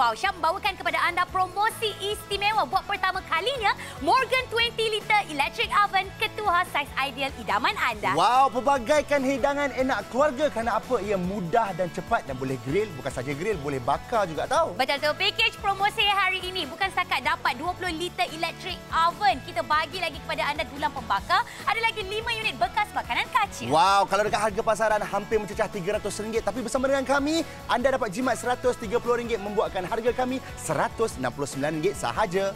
Wow Shop membawakan kepada anda promosi istimewa buat pertama kalinya Morgan 20 liter electric oven ketua saiz ideal idaman anda. Wow, pelbagaikan hidangan enak keluarga kerana apa? Ia mudah dan cepat dan boleh grill, bukan saja grill, boleh bakar juga tahu. Betul tu, package promosi hari ini bukan setakat dapat 20 liter electric oven, kita bagi lagi kepada anda tulang pembakar, ada lagi 5 unit bekas makanan kaca. Wow, kalau dekat harga pasaran hampir mencecah RM300, tapi bersama dengan kami anda dapat jimat RM130 membuatkan harga kami RM169 sahaja.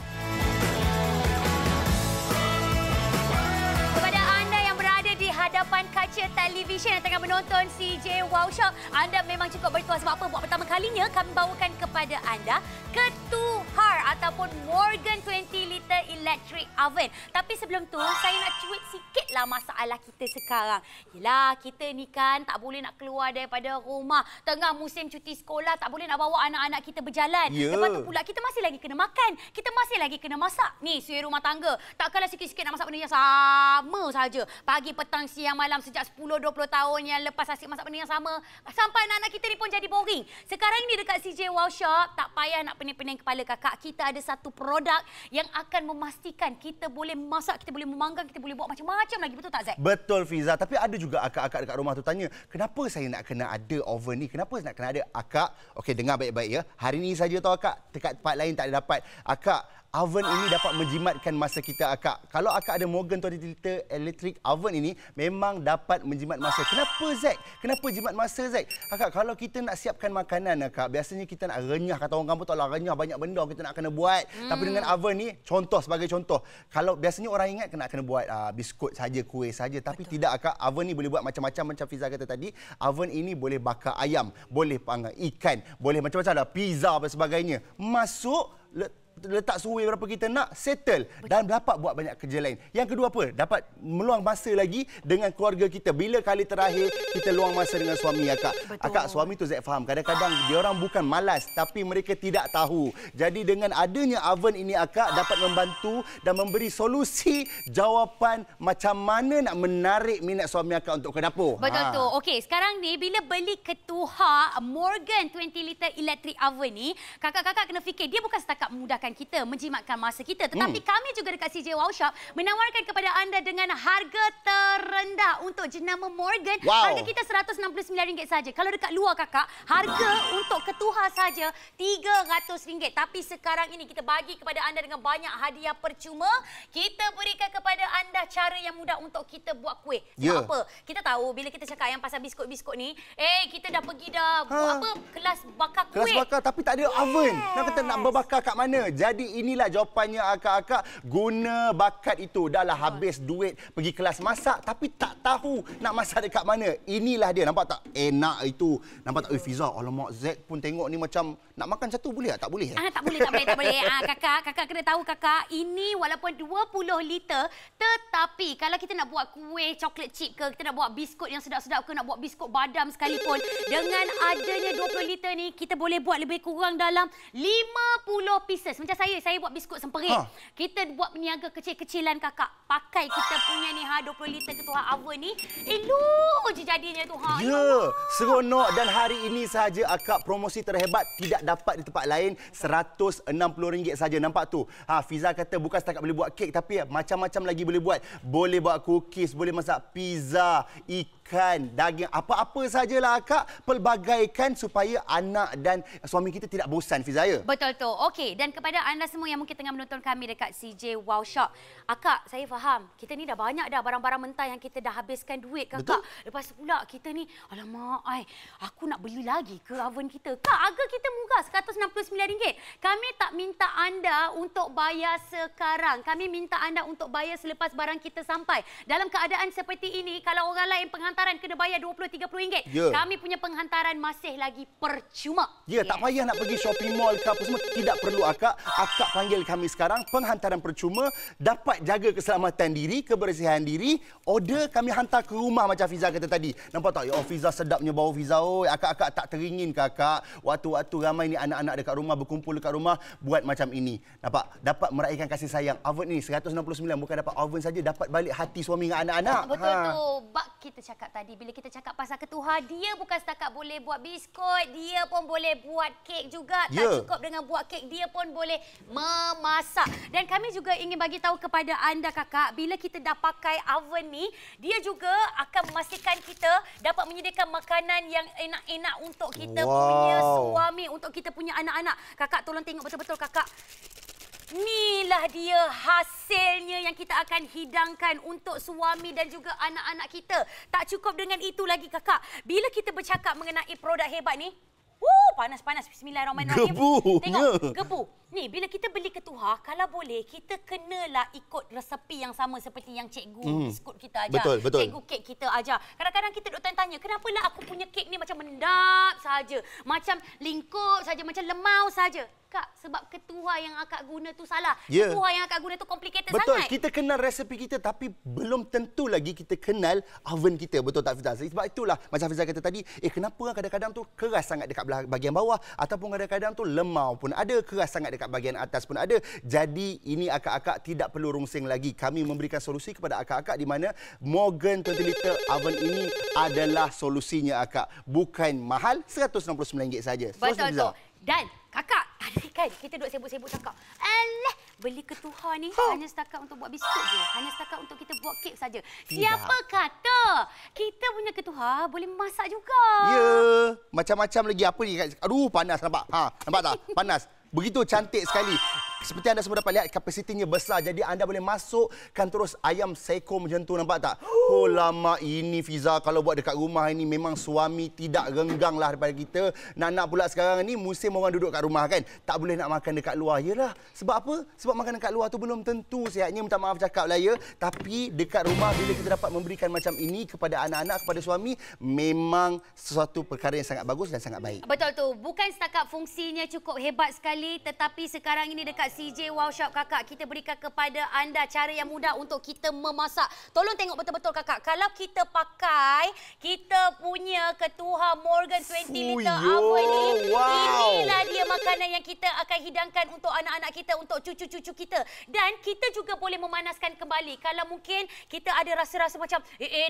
Kepada anda yang berada di hadapan kaca televisyen yang tengah menonton CJ Wow Shop, anda memang cukup bertuah sebab apa? Buat pertama kalinya kami bawakan kepada anda Ketuhar ataupun Morgan 20 liter electric oven. Tapi sebelum tu, saya nak cuit sikitlah masalah kita sekarang. Yelah, kita ni kan tak boleh nak keluar daripada rumah. Tengah musim cuti sekolah, tak boleh nak bawa anak-anak kita berjalan. Lepas tu pula, kita masih lagi kena makan. Kita masih lagi kena masak. Ni, suri rumah tangga. Takkanlah sikit-sikit nak masak benda yang sama saja. Pagi, petang, siang, malam sejak 10-20 tahun yang lepas asyik masak benda yang sama. Sampai anak-anak kita ni pun jadi boring. Sekarang ni dekat CJ Wow Shop, tak payah nak pening-pening kepala kakak. Kita ada satu produk yang akan memastikan kita boleh masak, kita boleh memanggang, kita boleh buat macam-macam lagi. Betul tak, Zack? Betul, Fiza. Tapi ada juga akak-akak dekat rumah tu tanya, kenapa saya nak kena ada oven ni? Kenapa saya nak kena ada? Akak, okey, dengar baik-baik ya. Hari ni saja tahu akak, dekat tempat lain tak ada dapat. Akak, oven ini dapat menjimatkan masa kita, akak. Kalau akak ada Morgan 20 liter electric oven ini, memang dapat menjimat masa. Kenapa, Zack? Kenapa jimat masa, Zack? Akak, kalau kita nak siapkan makanan, akak, biasanya kita nak renyah. Kata orang kampung, tak lah renyah, banyak benda kita nak kena buat. Tapi dengan oven ni, contoh sebagai contoh. Kalau biasanya orang ingat kena buat biskut saja, kuih saja. Tapi tidak, akak. Oven ni boleh buat macam-macam macam Fiza kata tadi. Oven ini boleh bakar ayam, boleh panggang ikan, boleh macam-macam lah, pizza dan sebagainya. Masuk, letak suhu berapa kita nak, settle. Dan dapat buat banyak kerja lain. Yang kedua apa? Dapat meluang masa lagi dengan keluarga kita. Bila kali terakhir kita luang masa dengan suami, akak? Betul. Akak, suami tu Zack faham. Kadang-kadang dia orang bukan malas, tapi mereka tidak tahu. Jadi dengan adanya oven ini, akak dapat membantu dan memberi solusi jawapan macam mana nak menarik minat suami akak untuk ke dapur. Betul tu. Okey, sekarang ni bila beli Ketuhar Morgan 20 liter electric oven ni, kakak-kakak kena fikir dia bukan setakat memudahkan kita, menjimatkan masa kita, tetapi kami juga dekat CJ Wow Shop menawarkan kepada anda dengan harga terendah untuk jenama Morgan. Wow. Harga kita RM169 saja. Kalau dekat luar, kakak, harga untuk Ketuhar saja RM300. Tapi sekarang ini kita bagi kepada anda dengan banyak hadiah percuma. Kita berikan kepada anda cara yang mudah untuk kita buat kuih. Sebab apa? Kita tahu bila kita cakap yang pasal biskut-biskut ni, kita dah pergi dah buat apa? Kelas bakar kuih. Kelas bakar tapi tak ada oven. Nak kata nak berbakar kat mana? Jadi inilah jawapannya, akak-akak. Guna bakat itu. Dah lah habis duit pergi kelas masak tapi tak tahu nak masak dekat mana. Inilah dia. Nampak tak? Enak itu. Nampak tak? Fiza, alamak, Zack pun tengok ni macam nak makan satu boleh tak? Tak boleh? Tak boleh. Kakak kena tahu, kakak. Ini walaupun 20 liter, tetapi kalau kita nak buat kuih coklat chip ke, kita nak buat biskut yang sedap-sedap ke, nak buat biskut badam sekalipun, dengan adanya 20 liter ni, kita boleh buat lebih kurang dalam 50 pieces. Macam saya buat biskut semperit. Kita buat peniaga kecil-kecilan, kakak. Pakai kita punya ni 20 liter Ketuhar oven ni. Elok je jadinya tu. Ya, seronok. Dan hari ini sahaja, akak, promosi terhebat tidak dapat di tempat lain. RM160 saja. Nampak tu? Fiza kata bukan setakat boleh buat kek, tapi macam-macam lagi boleh buat. Boleh buat cookies, boleh masak pizza, ikan, daging, apa-apa sajalah, akak. Pelbagaikan supaya anak dan suami kita tidak bosan, Fiza, ya? Betul tu. Okey, dan kepada anda semua yang mungkin tengah menonton kami dekat CJ Wow Shop, akak, saya faham. Kita ni dah banyak dah barang-barang mentah yang kita dah habiskan duit, kakak. Betul? Lepas pula kita ni, alamak, aku nak beli lagi ke oven kita? Kak, harga kita murah, RM169. Kami tak minta anda untuk bayar sekarang. Kami minta anda untuk bayar selepas barang kita sampai. Dalam keadaan seperti ini, kalau orang lain penghantaran kena bayar RM20-30, kami punya penghantaran masih lagi percuma. Ya, tak payah nak pergi shopping mall ke apa semua. Tidak perlu, akak. akak panggil kami sekarang, penghantaran percuma, dapat jaga keselamatan diri, kebersihan diri, order kami hantar ke rumah macam Fiza kata tadi. Nampak tak? Ya, Fiza sedapnya bau Fiza. Oh, akak-akak tak teringin kakak. Waktu-waktu ramai ni anak-anak dekat rumah berkumpul dekat rumah buat macam ini. Nampak? Dapat meraihkan kasih sayang. Oven ni 169 bukan dapat oven saja, dapat balik hati suami dengan anak-anak. Betul tu. Bak kita cakap tadi, bila kita cakap pasal ketuhar, dia bukan setakat boleh buat biskut, dia pun boleh buat kek juga. Tak cukup dengan buat kek, dia pun boleh memasak. Dan kami juga ingin bagi tahu kepada anda kakak, bila kita dah pakai oven ni, dia juga akan memastikan kita dapat menyediakan makanan yang enak-enak untuk kita punya suami, untuk kita punya anak-anak. Kakak tolong tengok betul-betul kakak. Inilah dia hasilnya yang kita akan hidangkan untuk suami dan juga anak-anak kita. Tak cukup dengan itu lagi kakak. Bila kita bercakap mengenai produk hebat ni, panas-panas. Bismillahirrahmanirrahim. Tengok, gebu. Ni, bila kita beli ketuhar, kalau boleh, kita kenalah ikut resepi yang sama seperti yang cikgu biskut kita ajar. Betul. Cikgu kek kita ajar. Kadang-kadang kita duk tanya, kenapalah aku punya kek ni macam mendap saja, macam lingkup saja, macam lemau saja. Kak, sebab ketuhar yang akak guna tu salah. Ketuhar yang akak guna tu complicated sangat. Betul, kita kenal resepi kita tapi belum tentu lagi kita kenal oven kita. Betul tak Fiza? Sebab itulah macam Fiza kata tadi, kadang-kadang kadang-kadang tu keras sangat dekat bahagian bawah ataupun kadang-kadang tu lemau pun ada, keras sangat dekat bahagian atas pun ada. Jadi ini akak-akak tidak perlu rungsing lagi. Kami memberikan solusi kepada akak-akak di mana Morgan 20 liter oven ini adalah solusinya akak. Bukan mahal, RM169 saja. Betul tu. Dan kakak, tadi kan kita duk sibuk-sibuk cakap, alah, beli ketuhar ni hanya setakat untuk buat biskut je. Hanya setakat untuk kita buat kek saja. Siapa kata kita punya ketuhar boleh masak juga? Ya, macam-macam lagi. Apa ni? Aduh, panas nampak. Nampak tak? Panas. Begitu cantik sekali. Seperti anda semua dapat lihat, kapasitinya besar. Jadi anda boleh masukkan terus ayam seekor macam tu. Nampak tak? Oh, lama ini Fiza. Kalau buat dekat rumah ini, memang suami tidak renggang lah daripada kita. Nak pula sekarang ni, musim orang duduk kat rumah kan. Tak boleh nak makan dekat luar. Yalah. Sebab apa? Sebab makan dekat luar tu belum tentu sihatnya. Minta maaf cakap lah ya. Tapi dekat rumah, bila kita dapat memberikan macam ini kepada anak-anak, kepada suami, memang sesuatu perkara yang sangat bagus dan sangat baik. Betul tu. Bukan setakat fungsinya cukup hebat sekali, tetapi sekarang ini dekat CJ Wow Shop kakak, kita berikan kepada anda cara yang mudah untuk kita memasak. Tolong tengok betul-betul kakak. Kalau kita pakai kita punya ketuhar Morgan 20 liter oven ni, inilah dia makanan yang kita akan hidangkan untuk anak-anak kita, untuk cucu-cucu kita. Dan kita juga boleh memanaskan kembali. Kalau mungkin kita ada rasa-rasa macam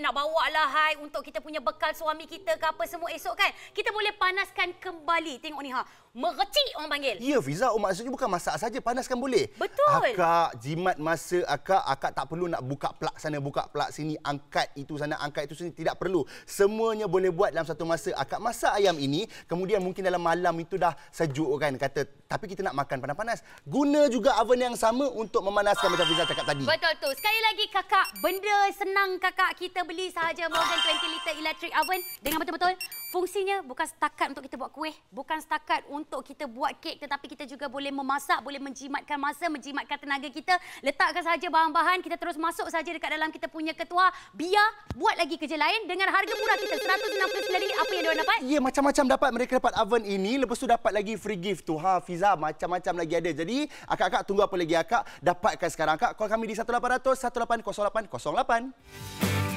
nak bawa lah hai untuk kita punya bekal suami kita ke apa semua esok kan, kita boleh panaskan kembali. Tengok ni merecik orang panggil. Ya Fiza, maksudnya bukan masak saja, panaskan boleh. Betul. Akak jimat masa akak tak perlu nak buka plug sana, buka plug sini, angkat itu sana, angkat itu sini, tidak perlu. Semuanya boleh buat dalam satu masa. Akak masak ayam ini, kemudian mungkin dalam malam itu dah sejuk kan kata, tapi kita nak makan panas-panas. Guna juga oven yang sama untuk memanaskan macam Fiza cakap tadi. Betul tu. Sekali lagi kakak, benda senang kakak, kita beli sahaja Morgan 20 liter electric oven dengan betul-betul fungsinya bukan setakat untuk kita buat kuih, bukan setakat untuk kita buat kek, tetapi kita juga boleh memasak, boleh menjimatkan masa, menjimatkan tenaga kita. Letakkan sahaja bahan-bahan, kita terus masuk saja dekat dalam kita punya ketuhar. Biar buat lagi kerja lain dengan harga murah kita RM169. Apa yang diorang dapat? Ya, macam-macam dapat. Mereka dapat oven ini, lepas tu dapat lagi free gift tu. Fiza, macam-macam lagi ada. Jadi, akak-akak tunggu apa lagi akak? Dapatkan sekarang akak. Call kami di 1800 1808 08.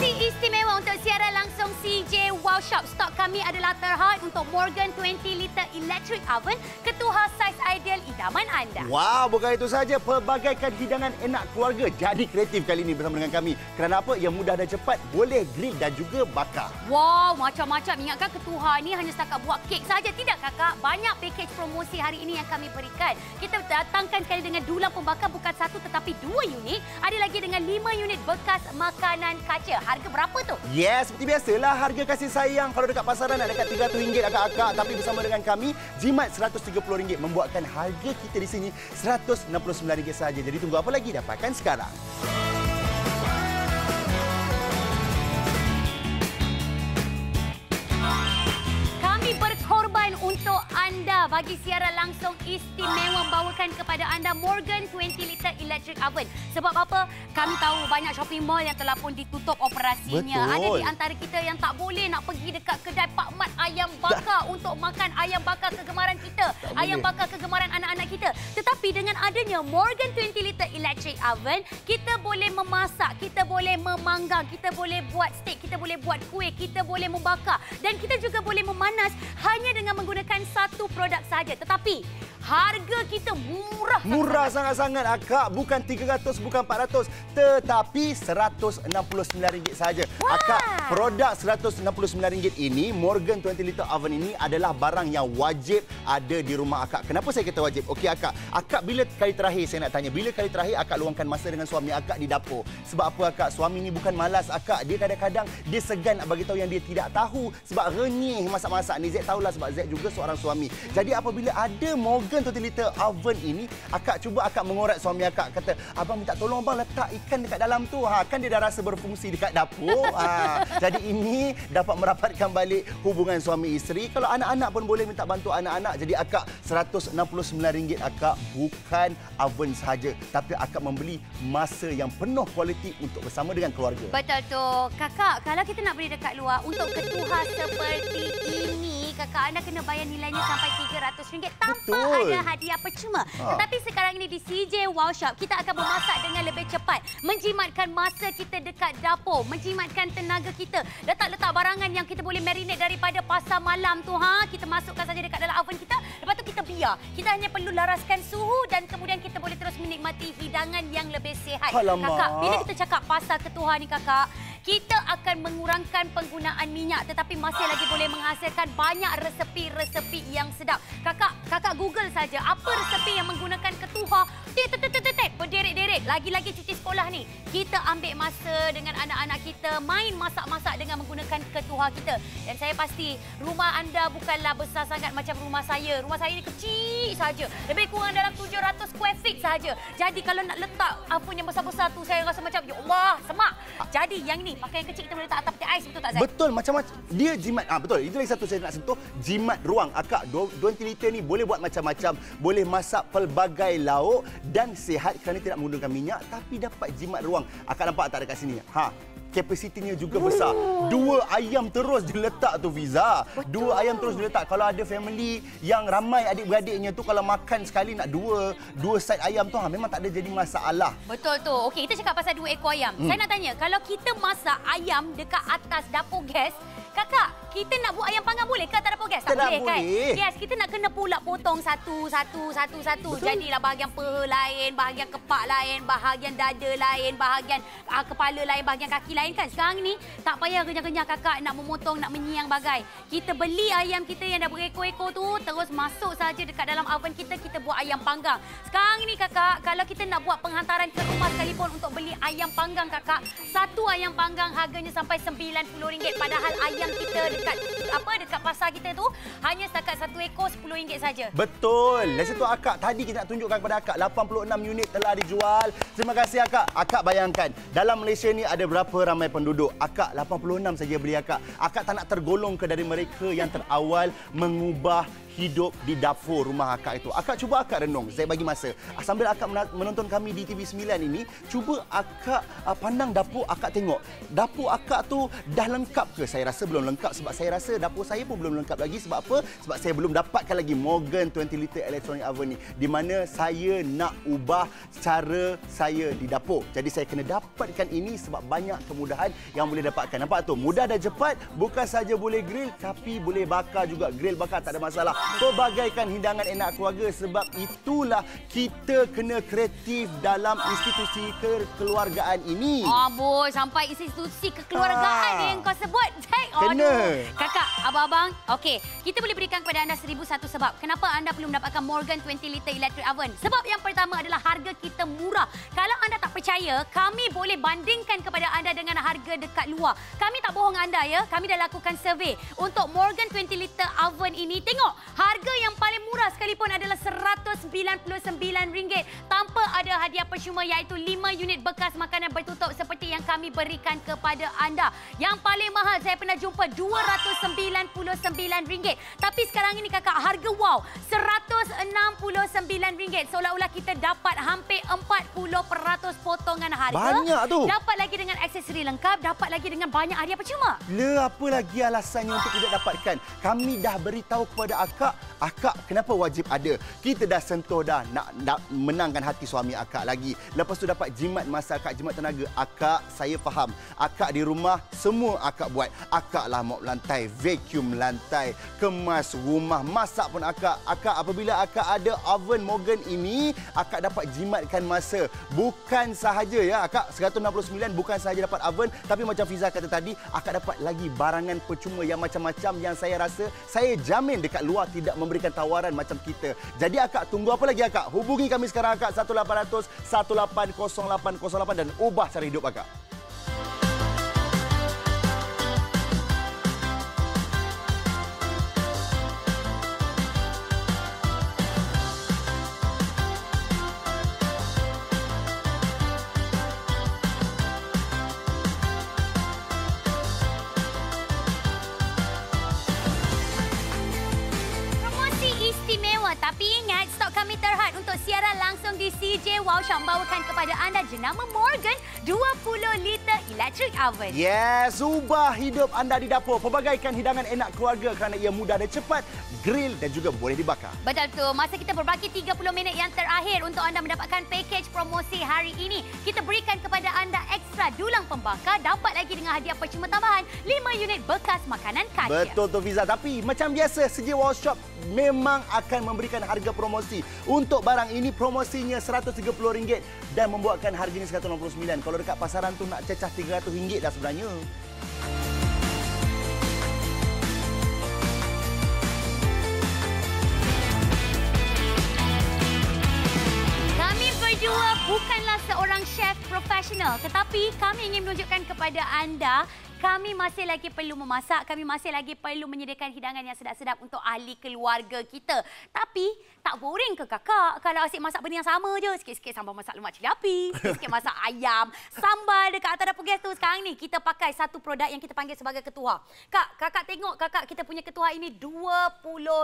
Istimewa untuk siaran langsung CJ Wow Shop. Stok kami adalah terhad untuk Morgan 20 liter electric oven, ketuhar saiz ideal idaman anda. Wow, bukan itu saja, pelbagaikan hidangan enak keluarga. Jadi kreatif kali ini bersama dengan kami. Kerana apa? Yang mudah dan cepat, boleh grill dan juga bakar. Wow, macam-macam. Ingatkan ketuhar ni hanya setakat buat kek saja. Tidak kakak, banyak pakej promosi hari ini yang kami berikan. Kita datangkan sekali dengan dulang pembakar bukan satu tetapi 2 unit. Ada lagi dengan 5 unit bekas makanan kaca. Harga berapa tu? Yes, seperti biasalah harga kasih sayang. Kalau dekat pasaran nak dekat RM300 akak-akak, tapi bersama dengan kami jimat RM130 membuatkan harga kita di sini RM169 saja. Jadi tunggu apa lagi? Dapatkan sekarang. Kami berkorban untuk anda pagi siaran langsung istimewa membawakan kepada anda Morgan 20 liter electric oven. Sebab apa? Kami tahu banyak shopping mall yang telah pun ditutup operasinya. Betul. Ada di antara kita yang tak boleh nak pergi dekat kedai Pak Mat ayam bakar untuk makan ayam bakar kegemaran kita. Ayam bakar kegemaran anak-anak kita. Tetapi dengan adanya Morgan 20 liter electric oven, kita boleh memasak, kita boleh memanggang, kita boleh buat steak, kita boleh buat kuih, kita boleh membakar dan kita juga boleh memanas hanya dengan menggunakan satu produk sahaja. Tetapi harga kita murah. Murah sangat-sangat Akak. Bukan 300, bukan 400, tetapi RM169 sahaja. Akak, produk RM169 ini, Morgan 20 liter oven ini adalah barang yang wajib ada di rumah Akak. Kenapa saya kata wajib? Okey Akak, bila kali terakhir saya nak tanya, bila kali terakhir Akak luangkan masa dengan suami Akak di dapur? Sebab apa Akak? Suami ni bukan malas Akak. Dia kadang-kadang dia segan nak bagi tahu yang dia tidak tahu sebab renyih masak-masak ni. Z tahulah sebab Z juga seorang suami. Jadi apabila ada Morgan 20 liter oven ini, Akak cuba Akak mengorat suami Akak. Kata, abang minta tolong abang letak ikan dekat dalam tu. Kan dia dah rasa berfungsi dekat dapur. Jadi ini dapat merapatkan balik hubungan suami isteri. Kalau anak-anak pun boleh minta bantu anak-anak. Jadi Akak, RM169 Akak bukan oven sahaja, tapi Akak membeli masa yang penuh kualiti untuk bersama dengan keluarga. Betul tu. Kakak, kalau kita nak beli dekat luar untuk ketuhar seperti ini, kakak anda kena bayar nilainya sampai RM300 tanpa ada hadiah percuma. Tetapi sekarang ini di CJ Wow Shop, kita akan memasak dengan lebih cepat, menjimatkan masa kita dekat dapur, menjimatkan tenaga kita, letak-letak barangan yang kita boleh marinate daripada pasar malam tu. Kita masukkan saja dekat dalam oven kita, lepas tu kita biar. Kita hanya perlu laraskan suhu dan kemudian kita boleh terus menikmati hidangan yang lebih sihat. Alamak. Kakak, bila kita cakap pasal ketuhar ni kakak, kita akan mengurangkan penggunaan minyak tetapi masih lagi boleh menghasilkan banyak resepi-resepi yang sedap. Kakak Google saja apa resepi yang menggunakan ketuhar. Berderet-deret. Lagi-lagi cuti sekolah ni, kita ambil masa dengan anak-anak kita main masak-masak dengan menggunakan ketuhar kita. Dan saya pasti rumah anda bukanlah besar sangat macam rumah saya. Rumah saya ni kecil saja. Lebih kurang dalam 700 square feet saja. Jadi kalau nak letak apa yang besar-besar tu, saya rasa macam ya Allah, semak. Jadi yang ni pakai yang kecil kita boleh letak atas peti ais, betul tak Zai? Betul, macam-macam. Dia jimat. Betul. Itu lagi satu saya nak sentuh. Jimat ruang. Akak, 20 liter ni boleh buat macam-macam. Boleh masak pelbagai lauk dan sihat kerana tidak menggunakan minyak tapi dapat jimat ruang. Akak nampak tak dekat sini? Kapasitinya juga besar. 2 ayam terus diletak tu Fiza. 2 ayam terus diletak. Kalau ada family yang ramai adik-beradiknya tu, kalau makan sekali nak 2 side ayam tu memang tak ada jadi masalah. Betul tu. Okey, kita cakap pasal 2 ekor ayam. Saya nak tanya, kalau kita masak ayam dekat atas dapur gas, kakak, kita nak buat ayam panggang boleh ke atas dapur gas? Tak boleh kan? Yes, kita nak kena pula potong satu. Jadilah bahagian peha lain, bahagian kepak lain, bahagian dada lain, bahagian kepala lain, bahagian kaki lain kan. Sekarang ni tak payah renyah-renyah kakak nak memotong, nak menyiang bagai. Kita beli ayam kita yang dah berekor-ekor tu, terus masuk saja dekat dalam oven kita, kita buat ayam panggang. Sekarang ni kakak, kalau kita nak buat penghantaran ke rumah sekalipun untuk beli ayam panggang kakak, satu ayam panggang harganya sampai RM90, padahal ayam kita dekat pasar kita tu hanya setakat 1 ekor RM10 saja. Betul. Dari situ Akak, tadi kita nak tunjukkan kepada Akak 86 unit telah dijual. Terima kasih Akak. Akak bayangkan dalam Malaysia ni ada berapa ramai penduduk? Akak 86 saja beli Akak. Akak tak nak tergolong ke dari mereka yang terawal mengubah hidup di dapur rumah Akak itu. Akak cuba Akak renung. Saya bagi masa. Sambil Akak menonton kami di TV9 ini, cuba Akak pandang dapur Akak, tengok. Dapur Akak tu dah lengkap ke? Saya rasa belum lengkap sebab saya rasa dapur saya pun belum lengkap lagi. Sebab apa? Sebab saya belum dapatkan lagi Morgan 20 liter electronic oven ni. Di mana saya nak ubah cara saya di dapur. Jadi saya kena dapatkan ini sebab banyak kemudahan yang boleh dapatkan. Nampak tu? Mudah dan cepat. Bukan saja boleh grill tapi boleh bakar juga. Grill bakar tak ada masalah. Pelbagaikan hidangan enak keluarga. Sebab itulah kita kena kreatif dalam institusi kekeluargaan ini. Boy, sampai institusi kekeluargaan yang kau sebut. Kena. Kakak, abang-abang, okey, kita boleh berikan kepada anda 1001 sebab kenapa anda belum mendapatkan Morgan 20 liter electric oven. Sebab yang pertama adalah harga kita murah. Kalau anda tak percaya, kami boleh bandingkan kepada anda dengan harga dekat luar. Kami tak bohong anda ya. Kami dah lakukan survey untuk Morgan 20 liter oven ini. Tengok, harga yang paling murah sekalipun adalah RM199 tanpa ada hadiah percuma iaitu 5 unit bekas makanan bertutup seperti yang kami berikan kepada anda. Yang paling mahal saya pernah jumpa RM290 RM99. Tapi sekarang ini kakak, harga wow RM169. Seolah-olah kita dapat hampir 40% potongan harga. Banyak tu. Dapat lagi dengan aksesori lengkap, dapat lagi dengan banyak hadiah percuma. Apa lagi alasannya untuk tidak dapatkan? Kami dah beritahu kepada akak kenapa wajib ada. Kita dah sentuh dah nak menangkan hati suami akak lagi. Lepas tu dapat jimat masa akak, jimat tenaga. Akak, saya faham. Akak di rumah semua akak buat. Akak lah mop lantai, vacuum lantai, kemas rumah, masak pun akak. Akak apabila akak ada oven Morgan ini, akak dapat jimatkan masa. Bukan sahaja ya akak, 169 bukan sahaja dapat oven, tapi macam Fiza kata tadi, akak dapat lagi barangan percuma yang macam-macam yang saya rasa, saya jamin dekat luar tidak memberikan tawaran macam kita. Jadi akak tunggu apa lagi akak? Hubungi kami sekarang akak 1800 180808 dan ubah cara hidup akak. Tapi ingat, stok kami terhad untuk siaran langsung di CJ Wow Shop membawakan kepada anda jenama Morgan 20 liter electric oven. Yes, ubah hidup anda di dapur. Pelbagaikan hidangan enak keluarga kerana ia mudah dan cepat, grill dan juga boleh dibakar. Betul tu. Masa kita berbaki 30 minit yang terakhir untuk anda mendapatkan package promosi hari ini. Kita berikan kepada anda ekstra dulang pembakar, dapat lagi dengan hadiah percuma tambahan 5 unit bekas makanan kaca. Betul tu Fiza. Tapi macam biasa, CJ Wow Shop memang akan memberikan harga promosi. Untuk barang ini promosinya RM130 dan membuatkan harganya RM169. Kalau dekat pasaran tu nak cecah RM300 dah sebenarnya. Kami berdua bukanlah seorang chef profesional, tetapi kami ingin menunjukkan kepada anda kami masih lagi perlu memasak, kami masih lagi perlu menyediakan hidangan yang sedap-sedap untuk ahli keluarga kita. Tapi, tak boring ke kakak kalau asyik masak benda yang sama je? Sikit-sikit sambal masak lemak cili api, sikit-sikit masak ayam, sambal dekat atas dapur gas tu. Sekarang ni kita pakai satu produk yang kita panggil sebagai ketuha. Kakak tengok kakak, kita punya ketuha ini 20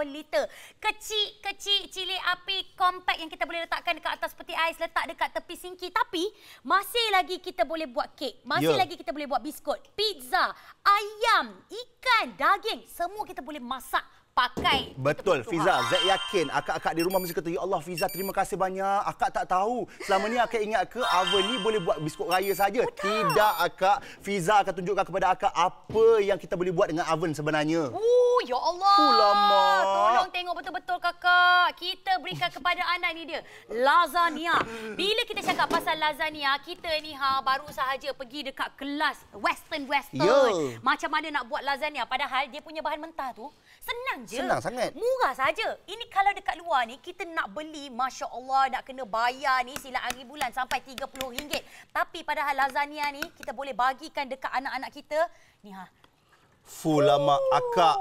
liter. Kecil-kecil cili api compact yang kita boleh letakkan dekat atas peti ais, letak dekat tepi sinki. Tapi, masih lagi kita boleh buat kek, masih lagi kita boleh buat biskut, pizza, ayam, ikan, daging, semua kita boleh masak pakai. Betul Fiza, Zack yakin akak-akak di rumah mesti kata, ya Allah Fiza, terima kasih banyak. Akak tak tahu selama ni akak ingat ke oven ni boleh buat biskut raya saja. Tidak akak, Fiza akan tunjukkan kepada akak apa yang kita boleh buat dengan oven sebenarnya. Ya Allah. Lama. Tolong tengok betul-betul kakak. Kita berikan kepada anda ni dia, lasagna. Bila kita cakap pasal lasagna, kita ni baru sahaja pergi dekat kelas western. Macam mana nak buat lasagna, padahal dia punya bahan mentah tu senang je. Senang sangat. Murah saja. Ini kalau dekat luar ni kita nak beli, Masya Allah, nak kena bayar ni sila hari bulan sampai RM30. Tapi padahal lasagna ni kita boleh bagikan dekat anak-anak kita. Ni Full lama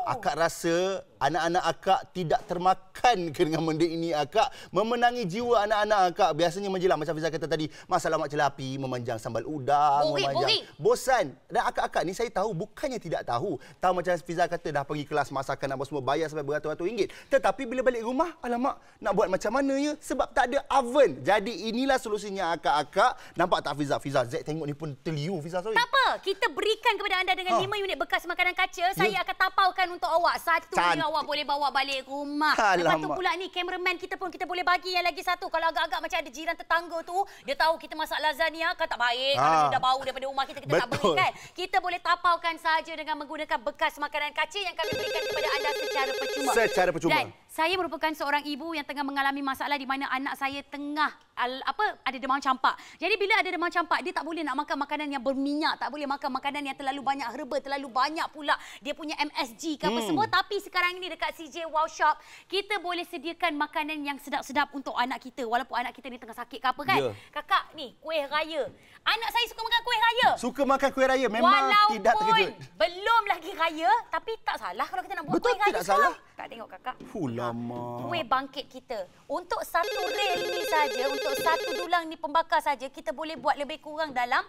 akak rasa anak-anak akak tidak termakan dengan benda ini akak. Memenangi jiwa anak-anak akak. Biasanya menjelang macam Fiza kata tadi, masak lemak cili api, memanjang sambal udang, memanjang. Bosan. Dan akak-akak ni saya tahu, bukannya tidak tahu. Tahu macam Fiza kata dah pergi kelas masakan apa semua, bayar sampai beratus-ratus ringgit. Tetapi bila balik rumah, alamak, nak buat macam mana ya? Sebab tak ada oven. Jadi inilah solusinya akak-akak. Nampak tak Fiza? Fiza, Zack tengok ni pun terliu Fiza. Tak apa, kita berikan kepada anda dengan 5 unit bekas makanan kaca. Saya akan tapaukan untuk awak. Satu ni awak boleh bawa balik rumah. Lepas tu pula ni cameraman kita pun kita boleh bagi yang lagi satu. Kalau agak-agak macam ada jiran tetangga tu, dia tahu kita masak lasagna, kan tak baik. Kalau dia dah bau daripada rumah kita, kita tak beri kan. Kita boleh tapaukan saja dengan menggunakan bekas makanan kaca yang kami berikan kepada anda secara percuma. Secara percuma. Dan saya merupakan seorang ibu yang tengah mengalami masalah di mana anak saya tengah ada demam campak. Jadi bila ada demam campak, dia tak boleh nak makan makanan yang berminyak, tak boleh makan makanan yang terlalu banyak herba, terlalu banyak pula dia punya MSG ke apa semua. Tapi sekarang ini dekat CJ Wow Shop, kita boleh sediakan makanan yang sedap-sedap untuk anak kita walaupun anak kita ni tengah sakit ke apa kan. Kakak ni, kuih raya. Anak saya suka makan kuih raya. Suka makan kuih raya, memang tidak terkejut. Belum lagi raya, tapi tak salah kalau kita nak buat kuih raya. Betul, tidak salah. kakak. Tengok kakak. Lama. Kuih bangkit kita. Untuk satu rel ni saja, untuk satu dulang ni pembakar saja, kita boleh buat lebih kurang dalam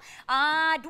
20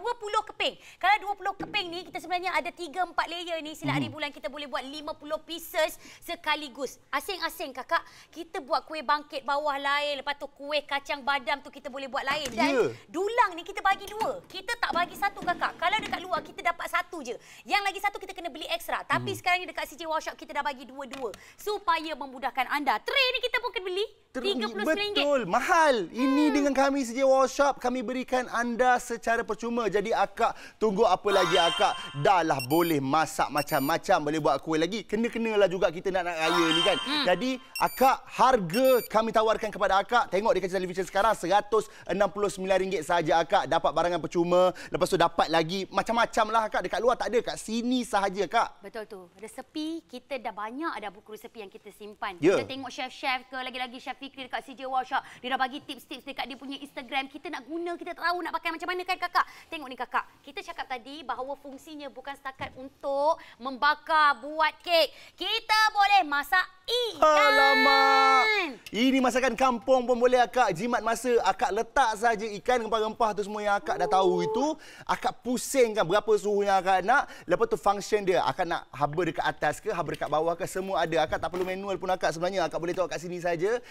keping. Kalau 20 keping ni, kita sebenarnya ada 3-4 layer ni. Sila hari bulan kita boleh buat 50 pieces sekaligus. Asing-asing kakak, kita buat kuih bangkit bawah lain. Lepas tu kuih kacang badam tu kita boleh buat lain. Dan dulang ni kita bagi 2. Kita tak bagi 1 kakak. Kalau dekat luar kita dapat 1 je. Yang lagi 1 kita kena beli ekstra. Tapi sekarang ni dekat CJ Wow Shop kita dah bagi 2-2. Supaya memudahkan anda. Tray ni kita pun kena beli RM39. Betul, mahal. Ini dengan kami CJ Wow Shop, kami berikan anda secara percuma. Jadi akak tunggu apa lagi akak? Dah lah boleh masak macam-macam, boleh buat kuih lagi. Kena-kenalah juga kita nak raya ni kan. Jadi akak, harga kami tawarkan kepada akak, tengok di kaca televisyen sekarang RM169 saja akak. Dapat barangan percuma, lepas tu dapat lagi macam-macam lah akak. Dekat luar tak ada, kat sini sahaja kak. Betul tu. Resepi kita dah banyak, ada buku resepi yang kita simpan. Yeah. Kita tengok chef-chef ke, lagi-lagi Chef Fikri dekat CJ Wow Shop. Dia dah bagi tips-tips dekat dia punya Instagram. Kita nak guna, kita tak tahu nak pakai macam mana kan kakak. Tengok ni kakak. Kita cakap tadi bahawa fungsinya bukan setakat untuk membakar, buat kek. Kita boleh masak ikan. Alamak. Ini masakan kampung pun boleh akak. Jimat masa akak letak saja ikan, rempah-rempah tu semua yang akak dah tahu itu. Akak pusingkan berapa suhu yang akak nak. Lepas tu function dia. Akak nak haba dekat atas ke, haba dekat bawah ke, semua ada. Akak tak perlu manual pun akak sebenarnya. Akak boleh tengok kat sini saja.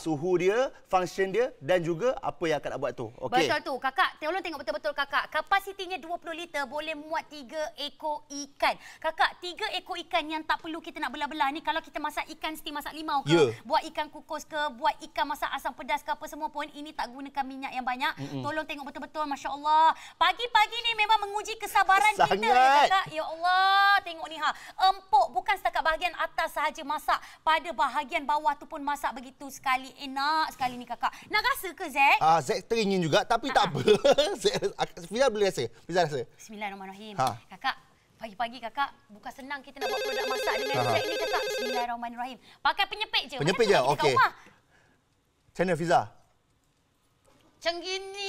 Suhu dia, function dia dan juga apa yang akak nak buat tu. Okay. Betul tu. Kakak, tolong tengok betul-betul kakak. Kapasitinya 20 liter boleh muat 3 ekor ikan. Kakak, 3 ekor ikan yang tak perlu kita nak belah-belah ni. Kalau kita masak ikan steam, masak limau ke, buat ikan kukus ke, buat ikan masak asam pedas ke apa semua pun, ini tak gunakan minyak yang banyak. Tolong tengok betul-betul, Masya Allah. Pagi-pagi ni memang menguji kesabaran kita ya kakak. Ya Allah, tengok ni empuk, bukan setakat bahagian atas sahaja masak. Pada bahagian bawah tu pun masak begitu sekali. Enak sekali ni kakak. Nak rasa ke Zack? Zack teringin juga tapi tak apa. Fiza boleh rasa. Fiza rasa. Bismillahirrahmanirrahim. Kakak, pagi-pagi kakak, bukan senang kita nak buat produk masak dengan Zack ni kakak. Bismillahirrahmanirrahim. Pakai penyepit je. Penyepit je, okey. Macam mana Fiza? Cenggini.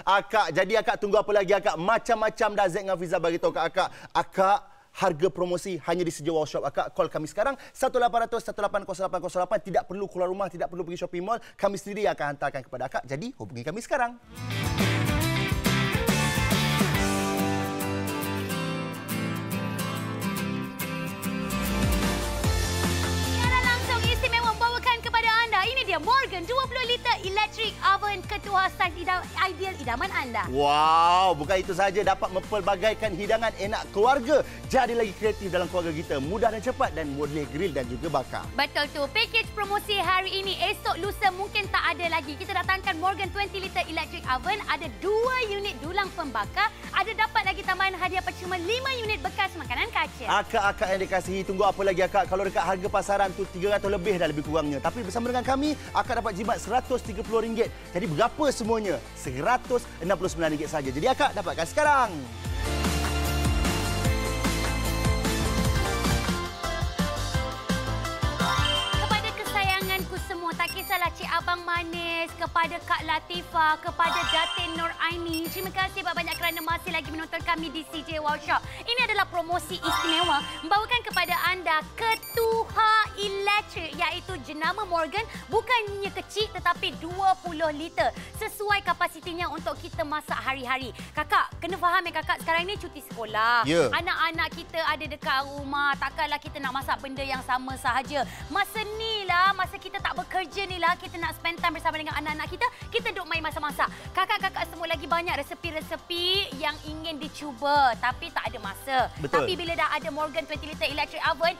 Akak, jadi akak tunggu apa lagi akak? Macam-macam dah Zack dengan Fiza bagi tahu kat akak. Akak, harga promosi hanya di CJ Wow Shop. Akak call kami sekarang 1800 180808. Tidak perlu keluar rumah, tidak perlu pergi shopping mall. Kami sendiri yang akan hantarkan kepada akak. Jadi hubungi kami sekarang. Morgan 20 liter electric oven ketua saiz ideal idaman anda. Wow, bukan itu saja, dapat mempelbagaikan hidangan enak keluarga. Jadi lagi kreatif dalam keluarga kita. Mudah dan cepat dan boleh grill dan juga bakar. Betul tu. Package promosi hari ini, esok lusa mungkin tak ada lagi. Kita datangkan Morgan 20 liter electric oven. Ada 2 unit dulang pembakar. Ada dapat lagi tambahan hadiah percuma 5 unit bekas makanan kaca. Akak-akak yang dikasihi, tunggu apa lagi akak? Kalau dekat harga pasaran tu 300 lebih dah lebih kurangnya. Tapi bersama dengan kami, akak dapat jimat RM130. Jadi berapa semuanya? RM169 saja. Jadi akak dapatkan sekarang. Kepada kesayanganku semua, tak kisahlah Cik Abang Manis, kepada Kak Latifah, kepada Datin Nur Aini. Terima kasih banyak kerana masih lagi menonton kami di CJ Wow Shop. Ini adalah promosi istimewa membawakan kepada anda Ketuha Electric, iaitu jenama Morgan, bukannya kecil tetapi 20 liter. Sesuai kapasitinya untuk kita masak hari-hari. Kakak, kena faham kakak, sekarang ni cuti sekolah. Anak-anak kita ada dekat rumah, takkanlah kita nak masak benda yang sama sahaja. Masa ni lah, masa kita tak bekerja ni lah, kita nak spend time bersama dengan anak-anak kita, kita duk main masak-masak. Kakak-kakak semua lagi banyak resepi-resepi yang ingin dicuba tapi tak ada masa. Betul. Tapi bila dah ada Morgan 20 liter electric oven,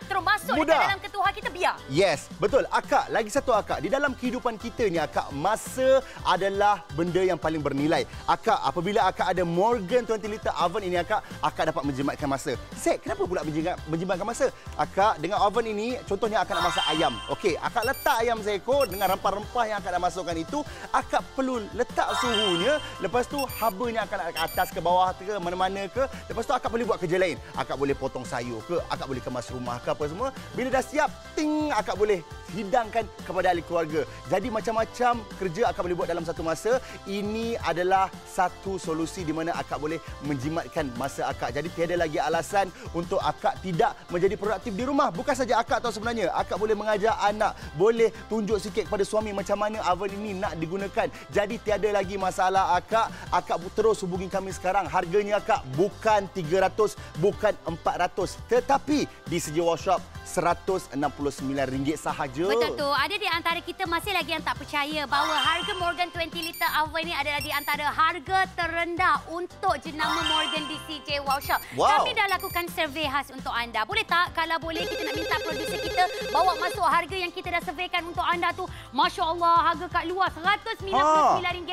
terus masuk mudah dalam ketuha kita biar. Yes, betul. Akak, lagi satu akak. Di dalam kehidupan kita ni akak, masa adalah benda yang paling bernilai. Akak, apabila akak ada Morgan 20 liter oven ini akak dapat menjimatkan masa. Zack, kenapa pula menjimatkan masa? Akak, dengan oven ini, contohnya akak nak masak ayam. Okey, akak letak ayam seekor kelakor dengan rempah-rempah yang akak dah masukkan itu, akak perlu letak suhunya. Lepas tu habanya akan ke atas ke bawah ke mana-mana ke. Lepas tu akak boleh buat kerja lain. Akak boleh potong sayur ke, akak boleh kemas rumah ke apa semua. Bila dah siap, ting, akak boleh hidangkan kepada ahli keluarga. Jadi macam-macam kerja akak boleh buat dalam satu masa. Ini adalah satu solusi di mana akak boleh menjimatkan masa akak. Jadi tiada lagi alasan untuk akak tidak menjadi produktif di rumah. Bukan saja akak tahu sebenarnya, akak boleh mengajar anak, boleh tunjuk sikit kepada suami macam mana oven ini nak digunakan. Jadi tiada lagi masalah akak. Akak terus hubungi kami sekarang. Harganya akak bukan 300, bukan 400, tetapi di Seja Workshop RM169 sahaja. Betul tu. Ada di antara kita masih lagi yang tak percaya bahawa harga Morgan 20 liter oven ini adalah di antara harga terendah untuk jenama Morgan di CJ Workshop. Wow. Kami dah lakukan survey khas untuk anda. Boleh tak kalau boleh kita nak minta produser kita bawa masuk harga yang kita dah surveykan untuk anda tu. Masya Allah, harga kat luar RM199.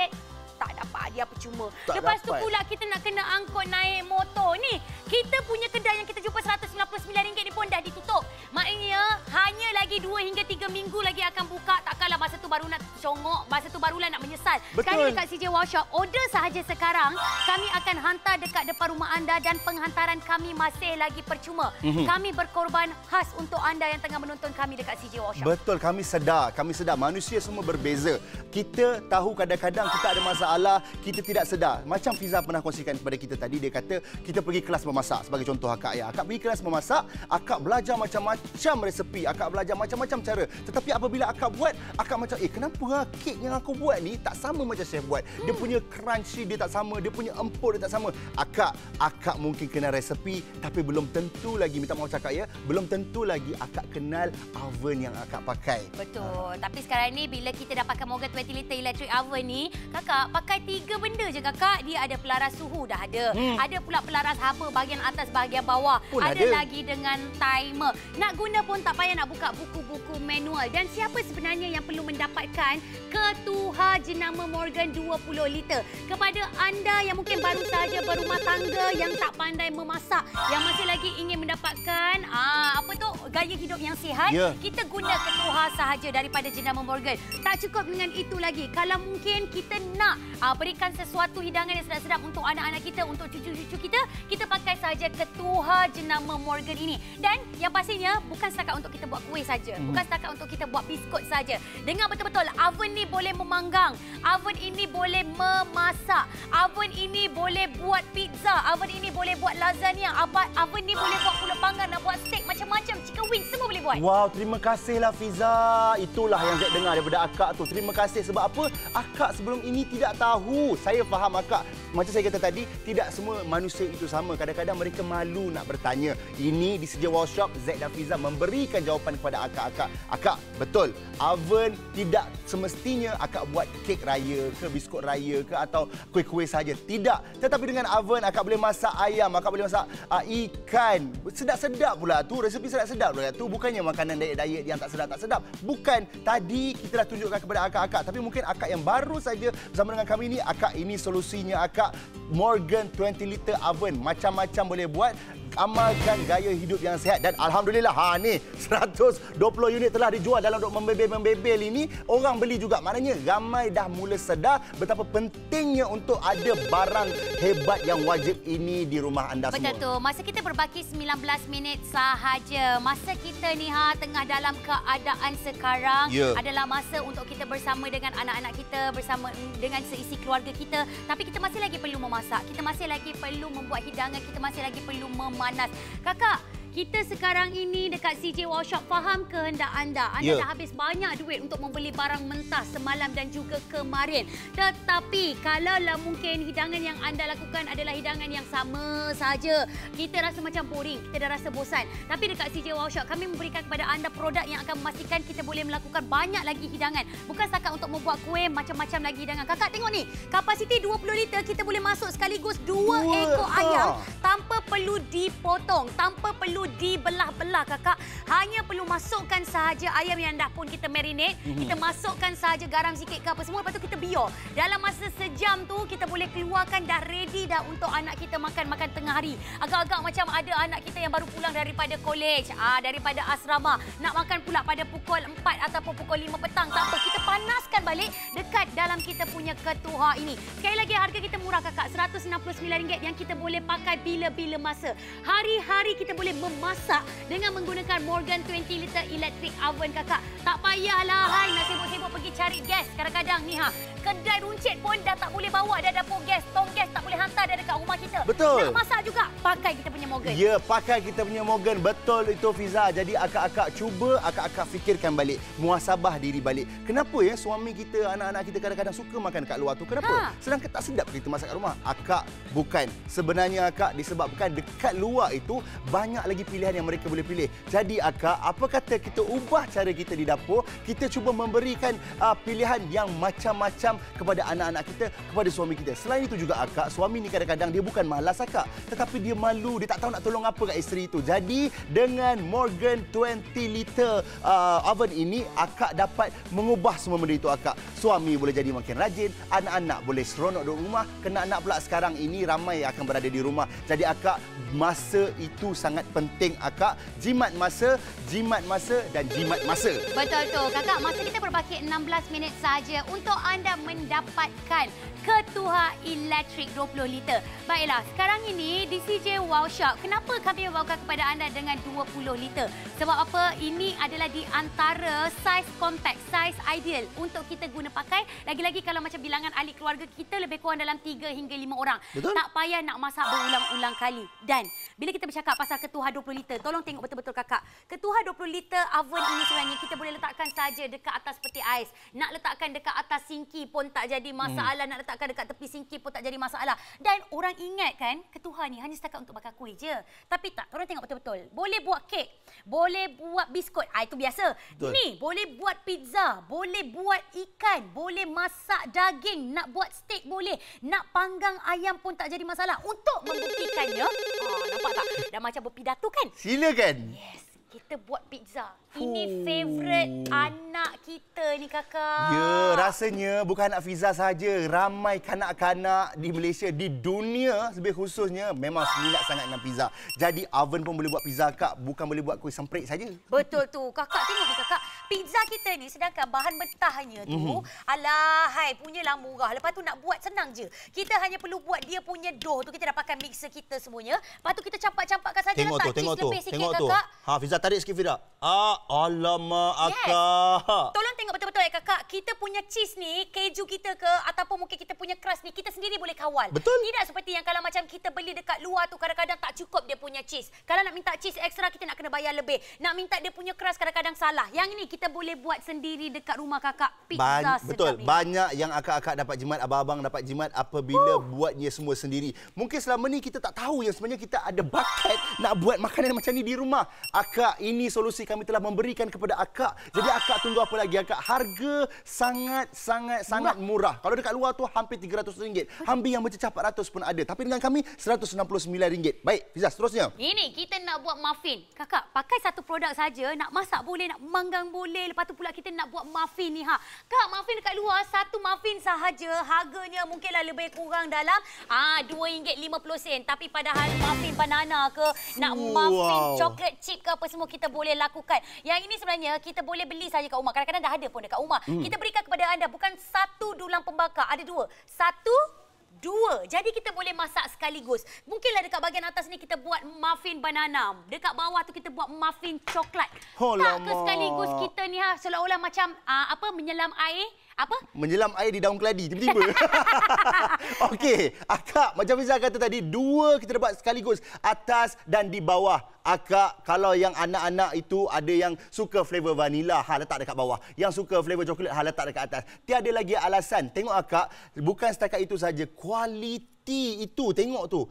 Tak dapat hadiah percuma. Tak Lepas dapat. tu pula kita nak kena angkut naik motor ni. Kita punya kedai yang kita jumpa RM199 ni pun dah ditutup. Maknanya hanya lagi 2 hingga 3 minggu lagi akan buka. Takkanlah masa tu baru nak congok, masa tu barulah nak menyesal. Betul. Sekali dekat CJ Workshop, order sahaja sekarang, kami akan hantar dekat depan rumah anda dan penghantaran kami masih lagi percuma. Kami berkorban khas untuk anda yang tengah menonton kami dekat CJ Workshop. Betul, kami sedar manusia semua berbeza. Kita tahu kadang-kadang kita ada masalah, kita tidak sedar. Macam Fiza pernah kongsikan kepada kita tadi, dia kata kita pergi kelas memasak. Sebagai contoh akak ya, akak pergi kelas memasak, akak belajar macam-macam resepi, akak belajar macam-macam cara. Tetapi apabila akak buat, akak macam kenapa kek yang aku buat ni tak sama macam chef buat. Dia punya crunchy dia tak sama, dia punya empuk dia tak sama. Akak mungkin kenal resepi, tapi belum tentu lagi, minta maaf cakap ya, belum tentu lagi akak kenal oven yang akak pakai. Betul. Tapi sekarang ni bila kita dah pakai Morgan 20 liter electric oven ni, kakak pakai 3 benda je kakak. Dia ada pelaras suhu dah ada. Ada pula pelaras haba bahagian atas, bahagian bawah. Ada lagi dengan timer. Nak guna pun tak payah nak buka buku-buku manual. Dan siapa sebenarnya yang perlu mendapatkan ketuhar jenama Morgan 20 liter? Kepada anda yang mungkin baru saja berumah tangga, yang tak pandai memasak, yang masih lagi ingin mendapatkan gaya hidup yang sihat, kita guna ketuhar sahaja daripada jenama Morgan. Tak cukup dengan itu lagi. Kalau mungkin kita nak berikan sesuatu hidangan yang sedap-sedap untuk anak-anak kita, untuk cucu-cucu kita, kita pakai sahaja ketuhar jenama Morgan ini. Dan yang pastinya bukan setakat untuk kita buat kuih saja, bukan setakat untuk kita buat biskut saja. Dengar betul-betul, oven ni boleh memanggang, oven ini boleh memasak, oven ini boleh buat pizza, oven ini boleh buat lasagna, oven ni boleh buat pulut panggang, nak buat steak, macam-macam, chicken wing, semua boleh buat. Wow, terima kasihlah Fiza. Itulah yang Zaid dengar daripada akak tu. Terima kasih sebab apa? Akak sebelum ini tidak tahu. Saya faham akak. Macam saya kata tadi, tidak semua manusia itu sama. Kadang-kadang mereka malu nak bertanya. Ini di Seja Workshop, Zaid dan Fiza memberikan jawapan kepada akak-akak. Akak, betul. Oven tidak semestinya akak buat kek raya ke, biskut raya ke atau kuih-kuih saja. Tidak. Tetapi dengan oven, akak boleh masak ayam, akak boleh masak ikan. Sedap-sedap pula tu. Resepi sedap-sedap pula tu. Bukannya makanan diet-diet yang tak sedap. Bukan. Tadi kita dah tunjukkan kepada akak-akak. Tapi mungkin akak yang baru saja bersama dengan kami ni, akak ini solusinya akak. Morgan 20 liter oven. Macam-macam boleh buat. Amalkan gaya hidup yang sihat. Dan Alhamdulillah, ni 120 unit telah dijual dalam duk membebel ini. Orang beli juga. Maknanya ramai dah mula sedar betapa pentingnya untuk ada barang hebat yang wajib ini di rumah anda semua. Betul tu. Masa kita berbaki 19 minit sahaja. Masa kita ni tengah dalam keadaan sekarang adalah masa untuk kita bersama dengan anak-anak kita, bersama dengan seisi keluarga kita. Tapi kita masih lagi perlu memasak. Kita masih lagi perlu membuat hidangan. Kita masih lagi perlu memanas. Kakak, kita sekarang ini dekat CJ Workshop, faham kehendak anda. Anda dah habis banyak duit untuk membeli barang mentah semalam dan juga kemarin. Tetapi kalaulah mungkin hidangan yang anda lakukan adalah hidangan yang sama saja, kita rasa macam boring, kita dah rasa bosan. Tapi dekat CJ Workshop, kami memberikan kepada anda produk yang akan memastikan kita boleh melakukan banyak lagi hidangan. Bukan setakat untuk membuat kuih, macam-macam lagi hidangan. Kakak tengok ni, kapasiti 20 liter, kita boleh masuk sekaligus 2 ekor ayam tanpa perlu dipotong, tanpa perlu perlu dibelah-belah kakak. Hanya perlu masukkan sahaja ayam yang dah pun kita marinate. Kita masukkan sahaja garam sikit ke apa semua. Lepas tu kita biar. Dalam masa sejam tu kita boleh keluarkan dah ready dah untuk anak kita makan tengah hari. Agak-agak macam ada anak kita yang baru pulang daripada college, daripada asrama. Nak makan pula pada pukul 4 ataupun pukul 5 petang. Tak apa, kita panaskan balik dekat dalam kita punya ketuhar ini. Sekali lagi harga kita murah kakak, RM169 yang kita boleh pakai bila-bila masa. Hari-hari kita boleh memasak dengan menggunakan Morgan 20 liter electric oven kakak. Tak payahlah nak sibuk-sibuk pergi cari gas. Kadang-kadang ni kedai runcit pun dah tak boleh bawa dah dapur gas. Tong gas tak boleh hantar dah dekat rumah kita. Betul. Nak masak juga pakai kita punya Morgan. Ya, pakai kita punya Morgan. Betul itu Fiza. Jadi akak-akak cuba akak-akak fikirkan balik. Muhasabah diri balik. Kenapa ya suami kita, anak-anak kita kadang-kadang suka makan kat luar tu? Kenapa? Sedangkan tak sedap kita masak kat rumah. Akak bukan. Sebenarnya akak disebabkan dekat luar itu banyak lagi pilihan yang mereka boleh pilih. Jadi akak, apa kata kita ubah cara kita di dapur, kita cuba memberikan pilihan yang macam-macam kepada anak-anak kita, kepada suami kita. Selain itu juga akak, suami ni kadang-kadang dia bukan malas akak, tetapi dia malu, dia tak tahu nak tolong apa kat isteri itu. Jadi dengan Morgan 20 liter oven ini, akak dapat mengubah semua benda itu akak. Suami boleh jadi makin rajin, anak-anak boleh seronok duduk rumah. Kena anak pula sekarang ini ramai akan berada di rumah. Jadi akak, masa itu sangat penting akak. Jimat masa dan jimat masa. Betul tu. Kakak, masa kita berbaki 16 minit saja untuk anda mendapatkan ketuhar elektrik 20 liter. Baiklah, sekarang ini di CJ Wow Shop, kenapa kami membawakan kepada anda dengan 20 liter? Sebab apa? Ini adalah di antara saiz compact, saiz ideal untuk kita guna pakai. Lagi-lagi kalau macam bilangan ahli keluarga kita lebih kurang dalam 3 hingga 5 orang. Betul? Tak payah nak masak berulang-ulang kali. Dan bila kita bercakap pasal ketuhar 20 liter, tolong tengok betul-betul kakak. Ketuhar 20 liter oven ini sebenarnya kita boleh letakkan saja dekat atas peti ais. Nak letakkan dekat atas sinki pun tak jadi masalah. Nak letakkan dekat tepi sinki pun tak jadi masalah. Dan orang ingat kan, ketuhar ni hanya setakat untuk bakar kuih je. Tapi tak, orang tengok betul-betul. Boleh buat kek, boleh buat biskut. Itu biasa. Betul. Ni, boleh buat pizza, boleh buat ikan, boleh masak daging, nak buat steak boleh, nak panggang ayam pun tak jadi masalah. Untuk membuktikannya, nampak tak? Dah macam berpidato kan? Silakan. Yes. Kita buat pizza. Ini favourite anak kita ni kakak. Ya, rasanya bukan anak Fiza saja. Ramai kanak-kanak di Malaysia, di dunia lebih khususnya memang minat sangat dengan pizza. Jadi oven pun boleh buat pizza kak, bukan boleh buat kuih semprit saja. Betul tu. Kakak tengok ni kakak. Pizza kita ni sedangkan bahan mentahnya tu, alahai punyalah murah. Lepas tu nak buat senang je. Kita hanya perlu buat dia punya dough tu. Kita dah pakai mixer kita semuanya. Lepas tu kita campak-campakkan saja. Tengok letak tu, tengok cheese tu. lebih sikit Tengok tu. kakak. Fiza tarik sikit Fiza. Alamak Yes. akak. Tolong tengok betul-betul kakak. Kita punya cheese ni, keju kita ke ataupun mungkin kita punya crust ni, kita sendiri boleh kawal. Betul. Tidak seperti yang kalau macam kita beli dekat luar tu kadang-kadang tak cukup dia punya cheese. Kalau nak minta cheese ekstra kita nak kena bayar lebih. Nak minta dia punya crust kadang-kadang salah. Yang ini kita boleh buat sendiri dekat rumah kakak. Pizza sedap Betul. ni. Banyak yang akak-akak dapat jimat, abang-abang dapat jimat apabila buatnya semua sendiri. Mungkin selama ni kita tak tahu yang sebenarnya kita ada bakat nak buat makanan macam ni di rumah. Akak, ini solusi kami telah memberikan kepada akak. Jadi akak tunggu apa lagi akak? Harga sangat murah. Kalau dekat luar tu hampir RM300. Hampir yang mencecah RM400 pun ada. Tapi dengan kami RM169. Baik, Fiza, seterusnya. Ini kita nak buat muffin. Kakak, pakai satu produk saja, nak masak boleh, nak manggang boleh. Lepas tu pula kita nak buat muffin ni. Kak, muffin dekat luar, satu muffin sahaja harganya mungkinlah lebih kurang dalam RM2.50. Tapi padahal muffin banana ke, nak muffin chocolate chip ke apa semua kita boleh lakukan. Yang ini sebenarnya kita boleh beli saja kat rumah. Kadang-kadang dah ada pun dekat rumah. Kita berikan kepada anda bukan satu dulang pembakar, ada dua. Dua. Jadi kita boleh masak sekaligus. Mungkinlah dekat bahagian atas ni kita buat muffin banana. Dekat bawah tu kita buat muffin coklat. Tak ke sekaligus kita ni seolah-olah macam menyelam air. Menyelam air di daun keladi tiba-tiba. Okey, akak macam Fiza kata tadi, dua kita dapat sekaligus, atas dan di bawah. Akak, kalau yang anak-anak itu ada yang suka flavor vanila, letak dekat bawah. Yang suka flavor coklat, letak dekat atas. Tiada lagi alasan. Tengok akak, bukan setakat itu saja, kualiti putih itu, tengok tu.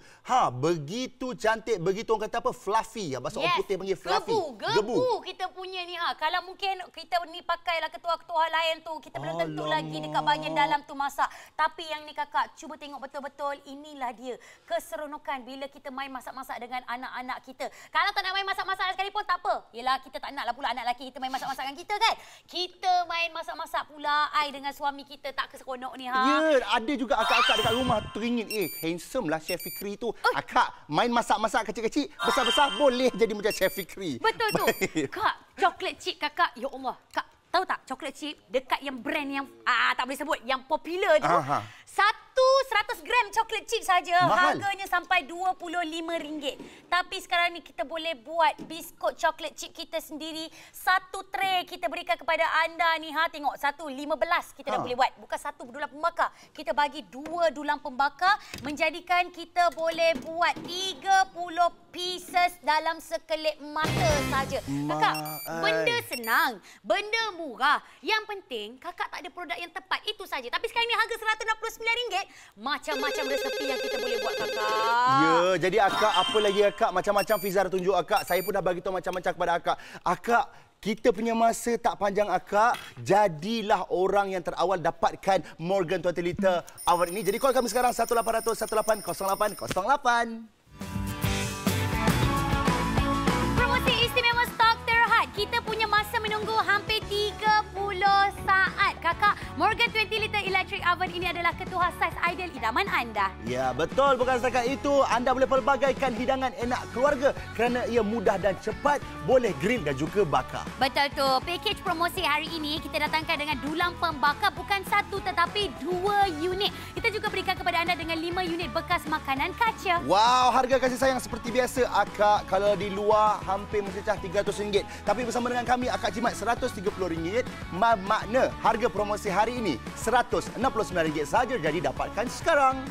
Begitu cantik, begitu orang kata apa, fluffy. Bahasa orang putih panggil fluffy. Gebu kita punya ni. Kalau mungkin kita ni pakailah ketua-ketua lain tu, kita belum tentu lagi dekat bahagian dalam tu masak. Tapi yang ni kakak, cuba tengok betul-betul, inilah dia keseronokan bila kita main masak-masak dengan anak-anak kita. Kalau tak nak main masak-masak sekalipun, tak apa. Yelah, kita tak naklah pula anak lelaki kita main masak-masak dengan kita kan. Kita main masak-masak pula, I dengan suami kita, tak keseronok ni. Ya, ada juga akak-akak dekat rumah teringin, handsome lah Chef Fikri tu. Akak main masak-masak kecil-kecil, besar-besar boleh jadi macam Chef Fikri. Betul tu. Kak, coklat chip kakak, ya Allah. Kak, tahu tak coklat chip dekat yang brand yang tak boleh sebut, yang popular tu. 100 gram coklat chip saja. Harganya sampai RM25. Tapi sekarang ni kita boleh buat biskut coklat chip kita sendiri. 1 tray kita berikan kepada anda ni. Tengok, 15 kita dah boleh buat. Bukan 1 dulang pembakar. Kita bagi 2 dulang pembakar. Menjadikan kita boleh buat 30 pieces dalam sekelip mata saja. Kakak, benda senang. Benda murah. Yang penting, kakak tak ada produk yang tepat. Itu saja. Tapi sekarang ni harga RM169. Macam-macam resepi yang kita boleh buat, kakak. Ya, jadi akak, apa lagi akak? Macam-macam Fiza tunjuk akak. Saya pun dah bagi tahu macam-macam kepada akak. Akak, kita punya masa tak panjang akak. Jadilah orang yang terawal dapatkan Morgan 20 litre oven ini. Jadi call kami sekarang 1800 1808. Promosi istimewa stok terhad. Kita punya masa menunggu hampir 30 saat. Kakak, Morgan 20 litre electric oven ini adalah ketuhar saiz ideal idaman anda. Ya, betul. Bukan setakat itu, anda boleh pelbagaikan hidangan enak keluarga kerana ia mudah dan cepat, boleh grill dan juga bakar. Betul tu. Pakej promosi hari ini kita datangkan dengan dulang pembakar, bukan 1 tetapi 2 unit. Kita juga berikan kepada anda dengan 5 unit bekas makanan kaca. Wow, harga kasih sayang seperti biasa akak. Kalau di luar hampir mencecah RM300. Tapi bersama dengan kami akak jimat RM130. Makna harga promosi hari ini RM169 saja, jadi dapatkan sekarang.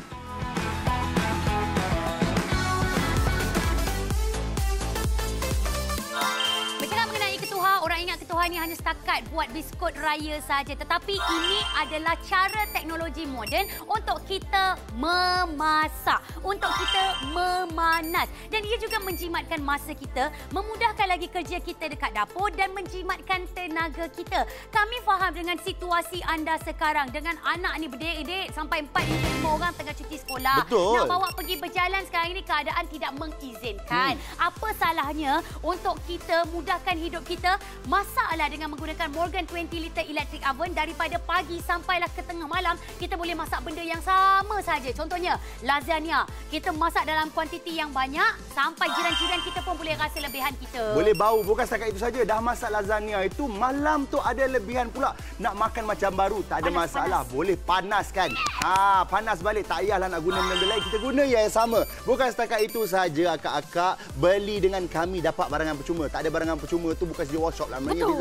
Bercakap mengenai ketuhar, orang ingat ketuhar ni hanya setakat buat biskut raya saja. Tetapi ini adalah cara teknologi moden untuk kita memasak, untuk kita memanas. Dan ia juga menjimatkan masa kita, memudahkan lagi kerja kita dekat dapur dan menjimatkan tenaga kita. Kami faham dengan situasi anda sekarang. Dengan anak ni berdek-dek sampai 4-5 orang tengah cuti sekolah. Betul. Nak bawa pergi berjalan sekarang ini keadaan tidak mengizinkan. Apa salahnya untuk kita mudahkan hidup kita? Masaklah dengan menggunakan Morgan 20 litre electric oven. Daripada pagi sampailah ke tengah malam, kita boleh masak benda yang sama saja. Contohnya, lasagna. Kita masak dalam kuantiti yang banyak, sampai jiran-jiran kita pun boleh rasa lebihan kita. Boleh bau. Bukan setakat itu saja. Dah masak lasagna itu, malam tu ada lebihan pula. Nak makan macam baru, tak ada masalah. Boleh panaskan. Panas balik. Tak payahlah nak guna benda lain. Kita guna yang sama. Bukan setakat itu saja, akak-akak. Beli dengan kami dapat barangan percuma. Tak ada barangan percuma tu bukan sedia workshop lah. Betul.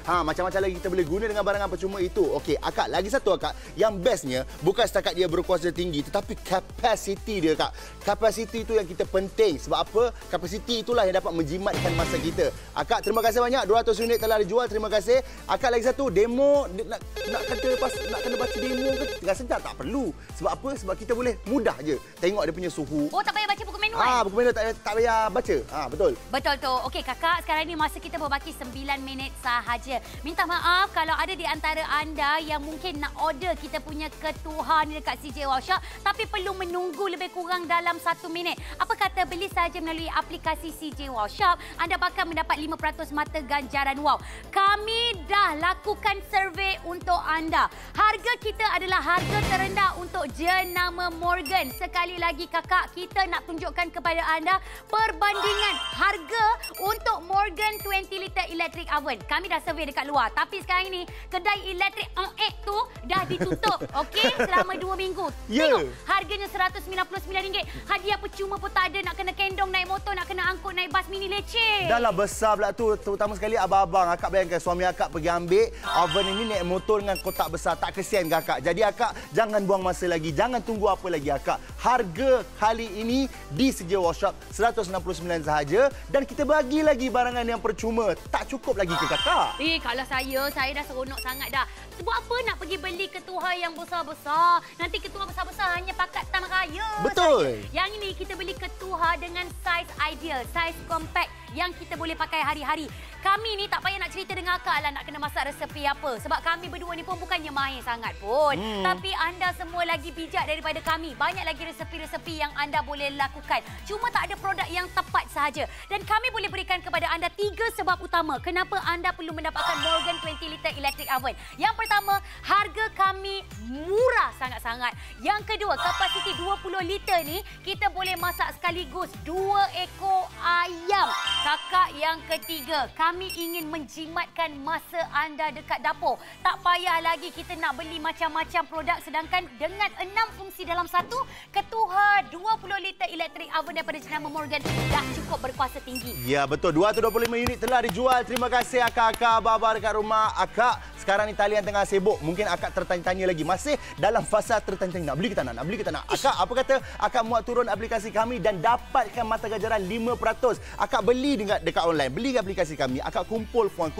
Macam-macam lagi kita boleh guna dengan barangan percuma itu. Okey, akak, lagi satu akak. Yang bestnya, bukan setakat dia berkuasa tinggi, tetapi kapasiti dia, kak. Kapasiti itu yang kita penting. Sebab apa? Kapasiti itulah yang dapat menjimatkan masa kita. Akak, terima kasih banyak. 200 unit telah dijual. Terima kasih. Akak, lagi satu, demo. Nak kena baca demo ke? Rasa tak perlu. Sebab apa? Sebab kita boleh mudah je tengok dia punya suhu. Oh, tak payah baca buku menu buku menu tak payah baca. Betul. Betul tu. Okey, kakak, sekarang ni masa kita berbaki 9 minit sahaja. Minta maaf kalau ada di antara anda yang mungkin nak order kita punya ketuhar ni dekat CJ Wow Shop, tapi perlu menunggu lebih kurang dalam 1 minit. Apa kata beli saja melalui aplikasi CJ Wow Shop, anda bakal mendapat 5% mata ganjaran wow. Kami dah lakukan survei untuk anda. Harga kita adalah harga terendah untuk jenama Morgan. Sekali lagi kakak, kita nak tunjukkan kepada anda perbandingan harga untuk Morgan 20 litre electric oven. Kami dah survey dekat luar. Tapi sekarang ini, kedai elektrik on-egg tu dah ditutup. Okey? Selama 2 minggu. Tengok, harganya RM199. Hadiah percuma pun tak ada. Nak kena kendong naik motor, nak kena angkut naik bas mini leceh. Dah lah besar pula tu. Terutama sekali abang-abang. Akak bayangkan suami akak pergi ambil oven ini naik motor dengan kotak besar. Tak kesian ke akak? Jadi akak jangan buang masa lagi. Jangan tunggu apa lagi akak. Harga kali ini di CJ Wow Shop RM169 sahaja. Dan kita bagi lagi barangan yang percuma. Tak cukup lagi ke kakak? Kalau saya dah seronok sangat dah. Sebab apa nak pergi beli ketuhar yang besar-besar? Nanti ketuhar besar-besar hanya pakat Taman Raya Betul. Yang ini kita beli ketuha dengan saiz ideal, saiz compact yang kita boleh pakai hari-hari. Kami ni tak payah nak cerita dengan akak lah nak kena masak resepi apa. Sebab kami berdua ni pun bukannya mahir sangat pun. Tapi anda semua lagi bijak daripada kami. Banyak lagi resepi-resepi yang anda boleh lakukan. Cuma tak ada produk yang tepat sahaja. Dan kami boleh berikan kepada anda 3 sebab utama kenapa anda perlu mendapatkan Morgan 20 liter electric oven. Yang pertama, harga kami murah sangat-sangat. Yang kedua, kapasiti 20 liter ni kita boleh masak sekaligus 2 ekor ayam. Kakak yang ketiga, kami ingin menjimatkan masa anda dekat dapur. Tak payah lagi kita nak beli macam-macam produk sedangkan dengan 6 fungsi dalam satu, ketuha 20 liter electric oven daripada jenama Morgan dah cukup berkuasa tinggi. Ya, betul. 225 unit telah dijual. Terima kasih akak-akak, abang-abang dekat rumah. Akak, sekarang ni talian tengah sibuk. Mungkin akak tertanya-tanya lagi. Masih dalam fasa tertanya-tanya. Nak beli ke tak nak? Nak beli ke tak nak? Akak, apa kata? Akak muat turun aplikasi kami dan dapatkan mata ganjaran 5%. Akak beli dekat online. Beli aplikasi kami. Akak kumpul poin.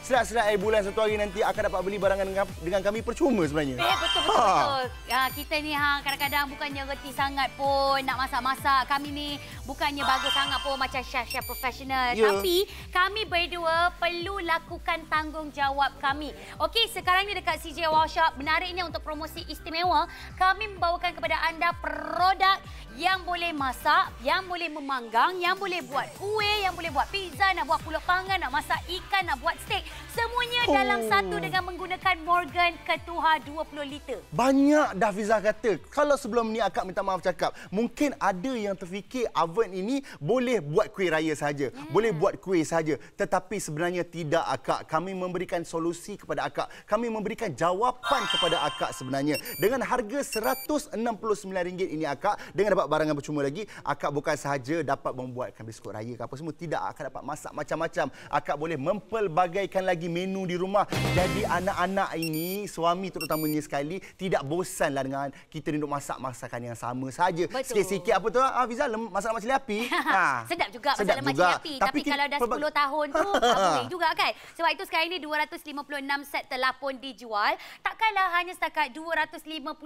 Selat-selat air bulan satu hari nanti akak dapat beli barangan dengan kami percuma sebenarnya. Betul. Kita ni kadang-kadang bukannya reti sangat pun nak masak-masak. Kami ni bukannya bagus sangat pun macam chef-chef profesional. Tapi kami berdua perlu lakukan tanggungjawab kami. Okey, sekarang ni dekat CJ Wow Shop, menariknya untuk promosi istimewa, kami membawakan kepada anda produk yang boleh masak, yang boleh memanggang, yang boleh buat kuih, yang boleh buat pizza, nak buat pulut panggang, nak masak ikan, nak buat steak. Semuanya dalam satu dengan menggunakan Morgan ketuha 20 liter. Banyak dah Fiza kata. Kalau sebelum ni akak minta maaf cakap, mungkin ada yang terfikir oven ini boleh buat kuih raya saja, boleh buat kuih saja. Tetapi sebenarnya tidak akak. Kami memberikan solusi kepada akak. Kami memberikan jawapan kepada akak sebenarnya. Dengan harga RM169 ini akak, dengan dapat barangan percuma lagi, akak bukan sahaja dapat membuatkan biskut raya ke apa semua. Tidak, akak dapat masak macam-macam. Akak boleh mempelbagaikan lagi menu di rumah. Jadi anak-anak ini, suami terutamanya sekali, tidak bosanlah dengan kita duduk masak masakan yang sama saja. Sikit-sikit apa tu, Fiza, masak lemak cili api. Sedap juga masak lemak cili api. Tapi kalau dah 10 tahun tu, boleh juga kan? Sebab itu sekarang ini 256 set telah pun dijual. Takkanlah hanya setakat 256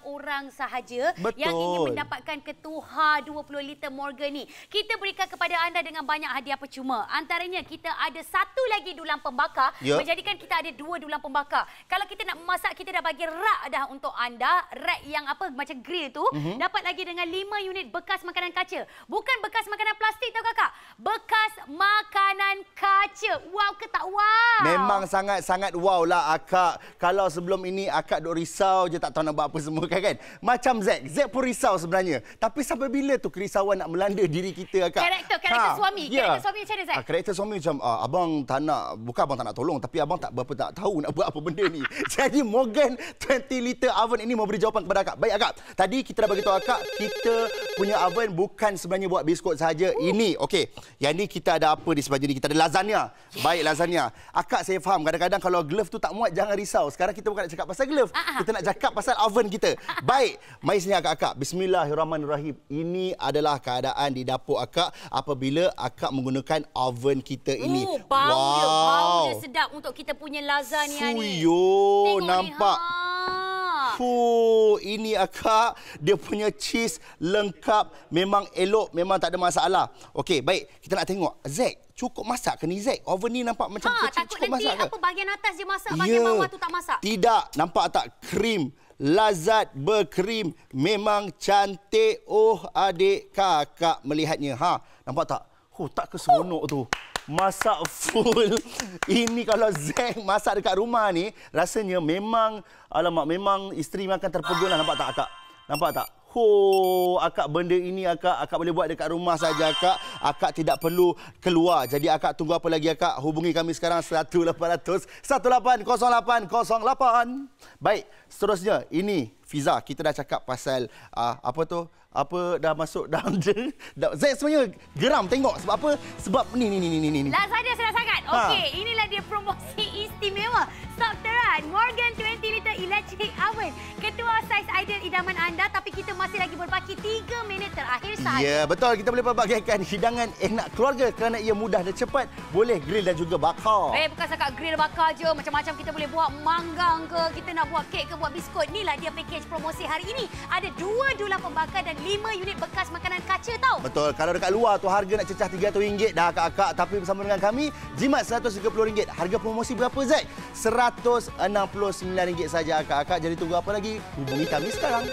orang sahaja yang ingin mendapatkan ketuha 20 liter Morgan ni. Kita berikan kepada anda dengan banyak hadiah percuma. Antaranya kita ada satu lagi dulang pembakar, menjadikan kita ada 2 dulang pembakar. Kalau kita nak memasak, kita dah bagi rak dah untuk anda. Rak yang apa macam grill tu, dapat lagi dengan 5 unit bekas makanan kaca. Bukan bekas makanan plastik tau kakak. Bekas makanan kaca. Wow ke tak wow? Memang sangat-sangat wow lah akak. Kalau sebelum ini akak duk risau je tak tahu nak buat apa semua kan. Macam Zack pun risau sebenarnya. Tapi sampai bila tu kerisauan nak melanda diri kita akak? Karakter suami. Karakter suami macam mana Zack? Karakter suami macam abang tak nak, bukan abang tak nak tolong, tapi abang tak berapa tak tahu nak buat apa benda ni. Jadi Morgan 20 liter oven ini memberi jawapan kepada akak. Baik akak, tadi kita dah bagi tahu akak kita punya oven bukan sebenarnya buat biskut saja. Ini okey. Yang ni kita ada apa di sebelah ni? Kita ada lasagna. Baik, lasagna. Akak saya faham kadang-kadang kalau glove tu tak muat jangan risau. Sekarang kita bukan nak cakap pasal glove. Kita nak cakap pasal oven kita. Baik, mari sini akak-akak. Bismillahirrahmanirrahim. Ini adalah keadaan di dapur akak apabila akak menggunakan oven kita ini. Bau dia sedap untuk kita punya lasagna ni. Tengok nampak. Ini akak, dia punya cheese lengkap, memang elok, memang tak ada masalah. Okey, baik, kita nak tengok. Zack, cukup masak ke ni Zack? Oven ni nampak macam kecil, cukup masak ke? Takut nanti apa bahagian atas je masak, bahagian bawah tu tak masak. Tidak, nampak tak krim, lazat berkrim, memang cantik. Oh, adik kakak melihatnya. Nampak tak? Tak keseronok tu. Masak full. Ini kalau Zack masak dekat rumah ni, rasanya memang, alamak, memang isteri makan terpegun lah. Nampak tak akak? Nampak tak? Akak benda ini akak boleh buat dekat rumah saja akak. Akak tidak perlu keluar. Jadi akak tunggu apa lagi akak? Hubungi kami sekarang 1800 180808. Baik, seterusnya ini Fiza, kita dah cakap pasal apa tu? Apa dah masuk dalam Zack sebenarnya geram tengok sebab apa? Sebab ni. Lasagna sedap sangat. Okey, inilah dia promosi istimewa. Stok terang bukan Morgan 20 liter electric oven. Ketua saiz ideal idaman anda, tapi kita masih lagi berbaki 3 minit terakhir sahaja. Ya, betul. Kita boleh pelbagaikan hidangan enak keluarga kerana ia mudah dan cepat. Boleh grill dan juga bakar. Bukan setakat grill bakar je. Macam-macam kita boleh buat manggang ke, kita nak buat kek ke, buat biskut. Inilah dia package promosi hari ini. Ada 2 dulang pembakar dan 5 unit bekas makanan kaca tau. Betul. Kalau dekat luar tu harga nak cecah RM300 dah akak-akak. Tapi bersama dengan kami, jimat RM130. Harga promosi berapa, Zack? RM169 saja akak-akak. Jadi tunggu apa lagi? Hubungi kami sekarang.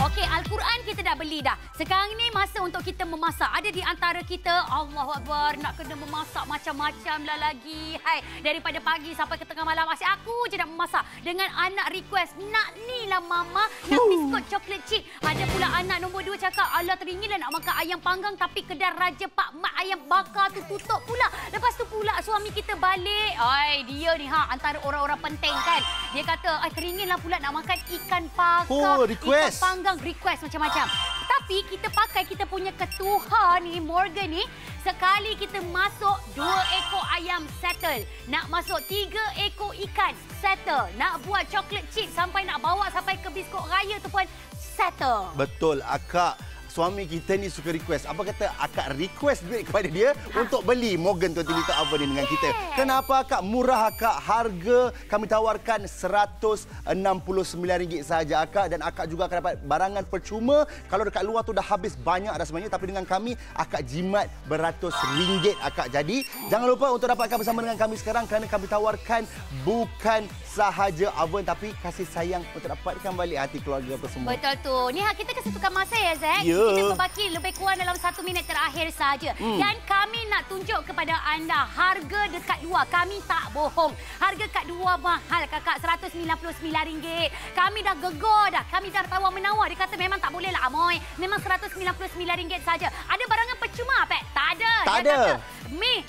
Okey, Al-Quran kita dah beli dah. Sekarang ni masa untuk kita memasak. Ada di antara kita, Allahu Akbar, nak kena memasak macam-macam lah lagi. Hai, daripada pagi sampai ke tengah malam, asyik aku je nak memasak. Dengan anak request, nak ni lah mama, nak biskut coklat chip. Ada pula anak nombor 2 cakap, alah teringin lah nak makan ayam panggang tapi kedai Raja Pak Mat ayam bakar tu tutup pula. Lepas tu pula suami kita balik. Ai, dia ni antara orang-orang penting kan. Dia kata, teringin lah pula nak makan ikan bakar, request. ikan panggang. Request macam-macam. Tapi kita pakai kita punya ketuha ni, Morgan ni, sekali kita masuk 2 ekor ayam settle. Nak masuk 3 ekor ikan settle. Nak buat coklat chip sampai nak bawa sampai ke biskut raya tu pun settle. Betul, akak. Suami kita ni suka request. Apa kata akak request duit kepada dia untuk beli Morgan 20 liter oven ni dengan kita. Kenapa akak? Murah akak. Harga kami tawarkan RM169 sahaja akak. Dan akak juga akan dapat barangan percuma. Kalau dekat luar tu dah habis banyak dah sebenarnya. Tapi dengan kami akak jimat beratus ringgit akak. Jadi jangan lupa untuk dapatkan bersama dengan kami sekarang. Kerana kami tawarkan bukan sahaja oven tapi kasih sayang untuk dapatkan balik hati keluarga apa semua. Betul tu. Ni kita kasi tukar masa ya, Zack. Ya. Kita berbaki lebih kurang dalam 1 minit terakhir saja. Dan kami nak tunjuk kepada anda harga dekat luar. Kami tak bohong. Harga kat luar mahal kakak, RM199. Kami dah gegar dah. Kami dah tawar-menawar. Dia kata memang tak boleh lah Amoy. Memang RM199 saja. Ada barangan percuma, Pek? Tak ada. Tak dia ada. Kata,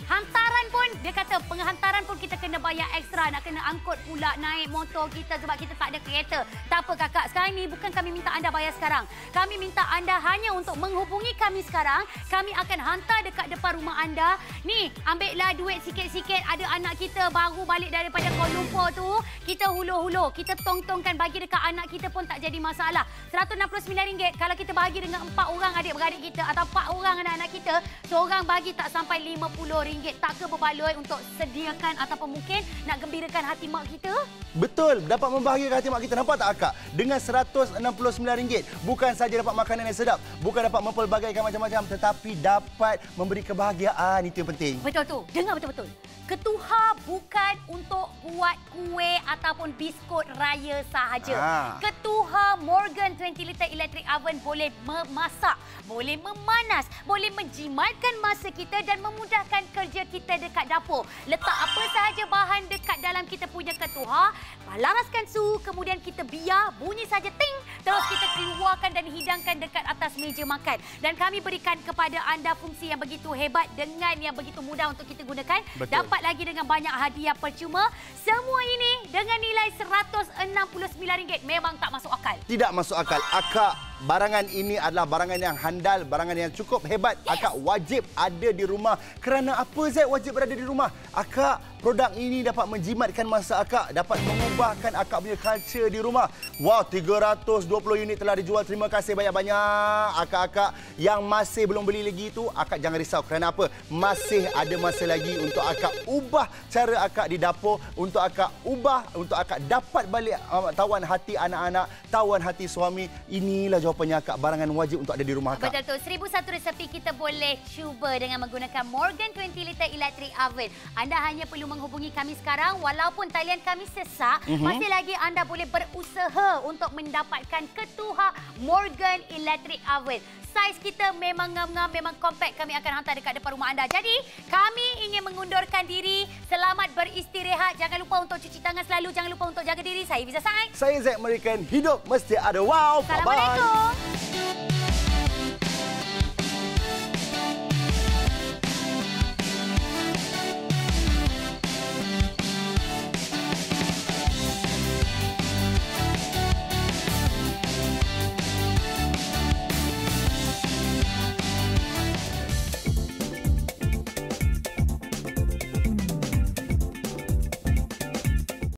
hantaran pun, dia kata penghantaran pun kita kena bayar ekstra. Nak kena angkut pula naik motor kita sebab kita tak ada kereta. Tak apa kakak. Sekarang ni bukan kami minta anda bayar sekarang. Kami minta anda hanya untuk menghubungi kami sekarang. Kami akan hantar dekat depan rumah anda. Ni, ambillah duit sikit-sikit. Ada anak kita baru balik daripada Kuala Lumpur tu. Kita hulur-hulur. Kita tong-tongkan bagi dekat anak kita pun tak jadi masalah. RM169 kalau kita bagi dengan 4 orang adik-beradik kita atau 4 orang anak-anak kita, seorang bagi tak sampai RM50. Tak ke berbaloi untuk sediakan ataupun mungkin nak gembirakan hati mak kita? Betul, dapat membahagiakan hati mak kita. Nampak tak akak? Dengan RM169 bukan saja dapat makanan yang sedap, bukan dapat mempelbagaikan macam-macam, tetapi dapat memberi kebahagiaan. Itu yang penting. Betul tu. Dengar betul-betul. Ketuha bukan untuk buat kuih ataupun biskut raya sahaja. Ketuha Morgan 20 liter electric oven boleh memasak, boleh memanas, boleh menjimatkan masa kita dan memudahkan kerja kita dekat dapur. Letak apa sahaja bahan dekat dalam kita punya ketuha, laraskan suhu, kemudian kita biar bunyi saja ting, terus kita keluarkan dan hidangkan dekat atas meja makan. Dan kami berikan kepada anda fungsi yang begitu hebat dengan yang begitu mudah untuk kita gunakan. Betul. Dapat lagi dengan banyak hadiah percuma. Semua ini dengan nilai RM169. Memang tak masuk akal. Tidak masuk akal. Akak, barangan ini adalah barangan yang handal, barangan yang cukup hebat. Yes. Akak wajib ada di rumah. Kerana apa, Zack, wajib berada di rumah? Akak, produk ini dapat menjimatkan masa akak, dapat mengubahkan akak punya culture di rumah. Wow, 320 unit telah dijual. Terima kasih banyak-banyak akak-akak yang masih belum beli lagi itu. Akak jangan risau. Kerana apa? Masih ada masa lagi untuk akak ubah cara akak di dapur, untuk akak ubah, untuk akak dapat balik tawan hati anak-anak, tawan hati suami. Inilah jawapannya akak. Barangan wajib untuk ada di rumah akak. Betul tu. 1001 resepi kita boleh cuba dengan menggunakan Morgan 20 liter electric oven. Anda hanya perlu menghubungi kami sekarang. Walaupun talian kami sesak, masih lagi anda boleh berusaha untuk mendapatkan ketuha Morgan electric oven. Saiz kita memang ngam-ngam, memang compact. Kami akan hantar dekat depan rumah anda. Jadi, kami ingin mengundurkan diri. Selamat beristirahat. Jangan lupa untuk cuci tangan selalu. Jangan lupa untuk jaga diri. Saya Fiza Said. Saya Zack American. Hidup mesti ada wow. Assalamualaikum. Bye-bye.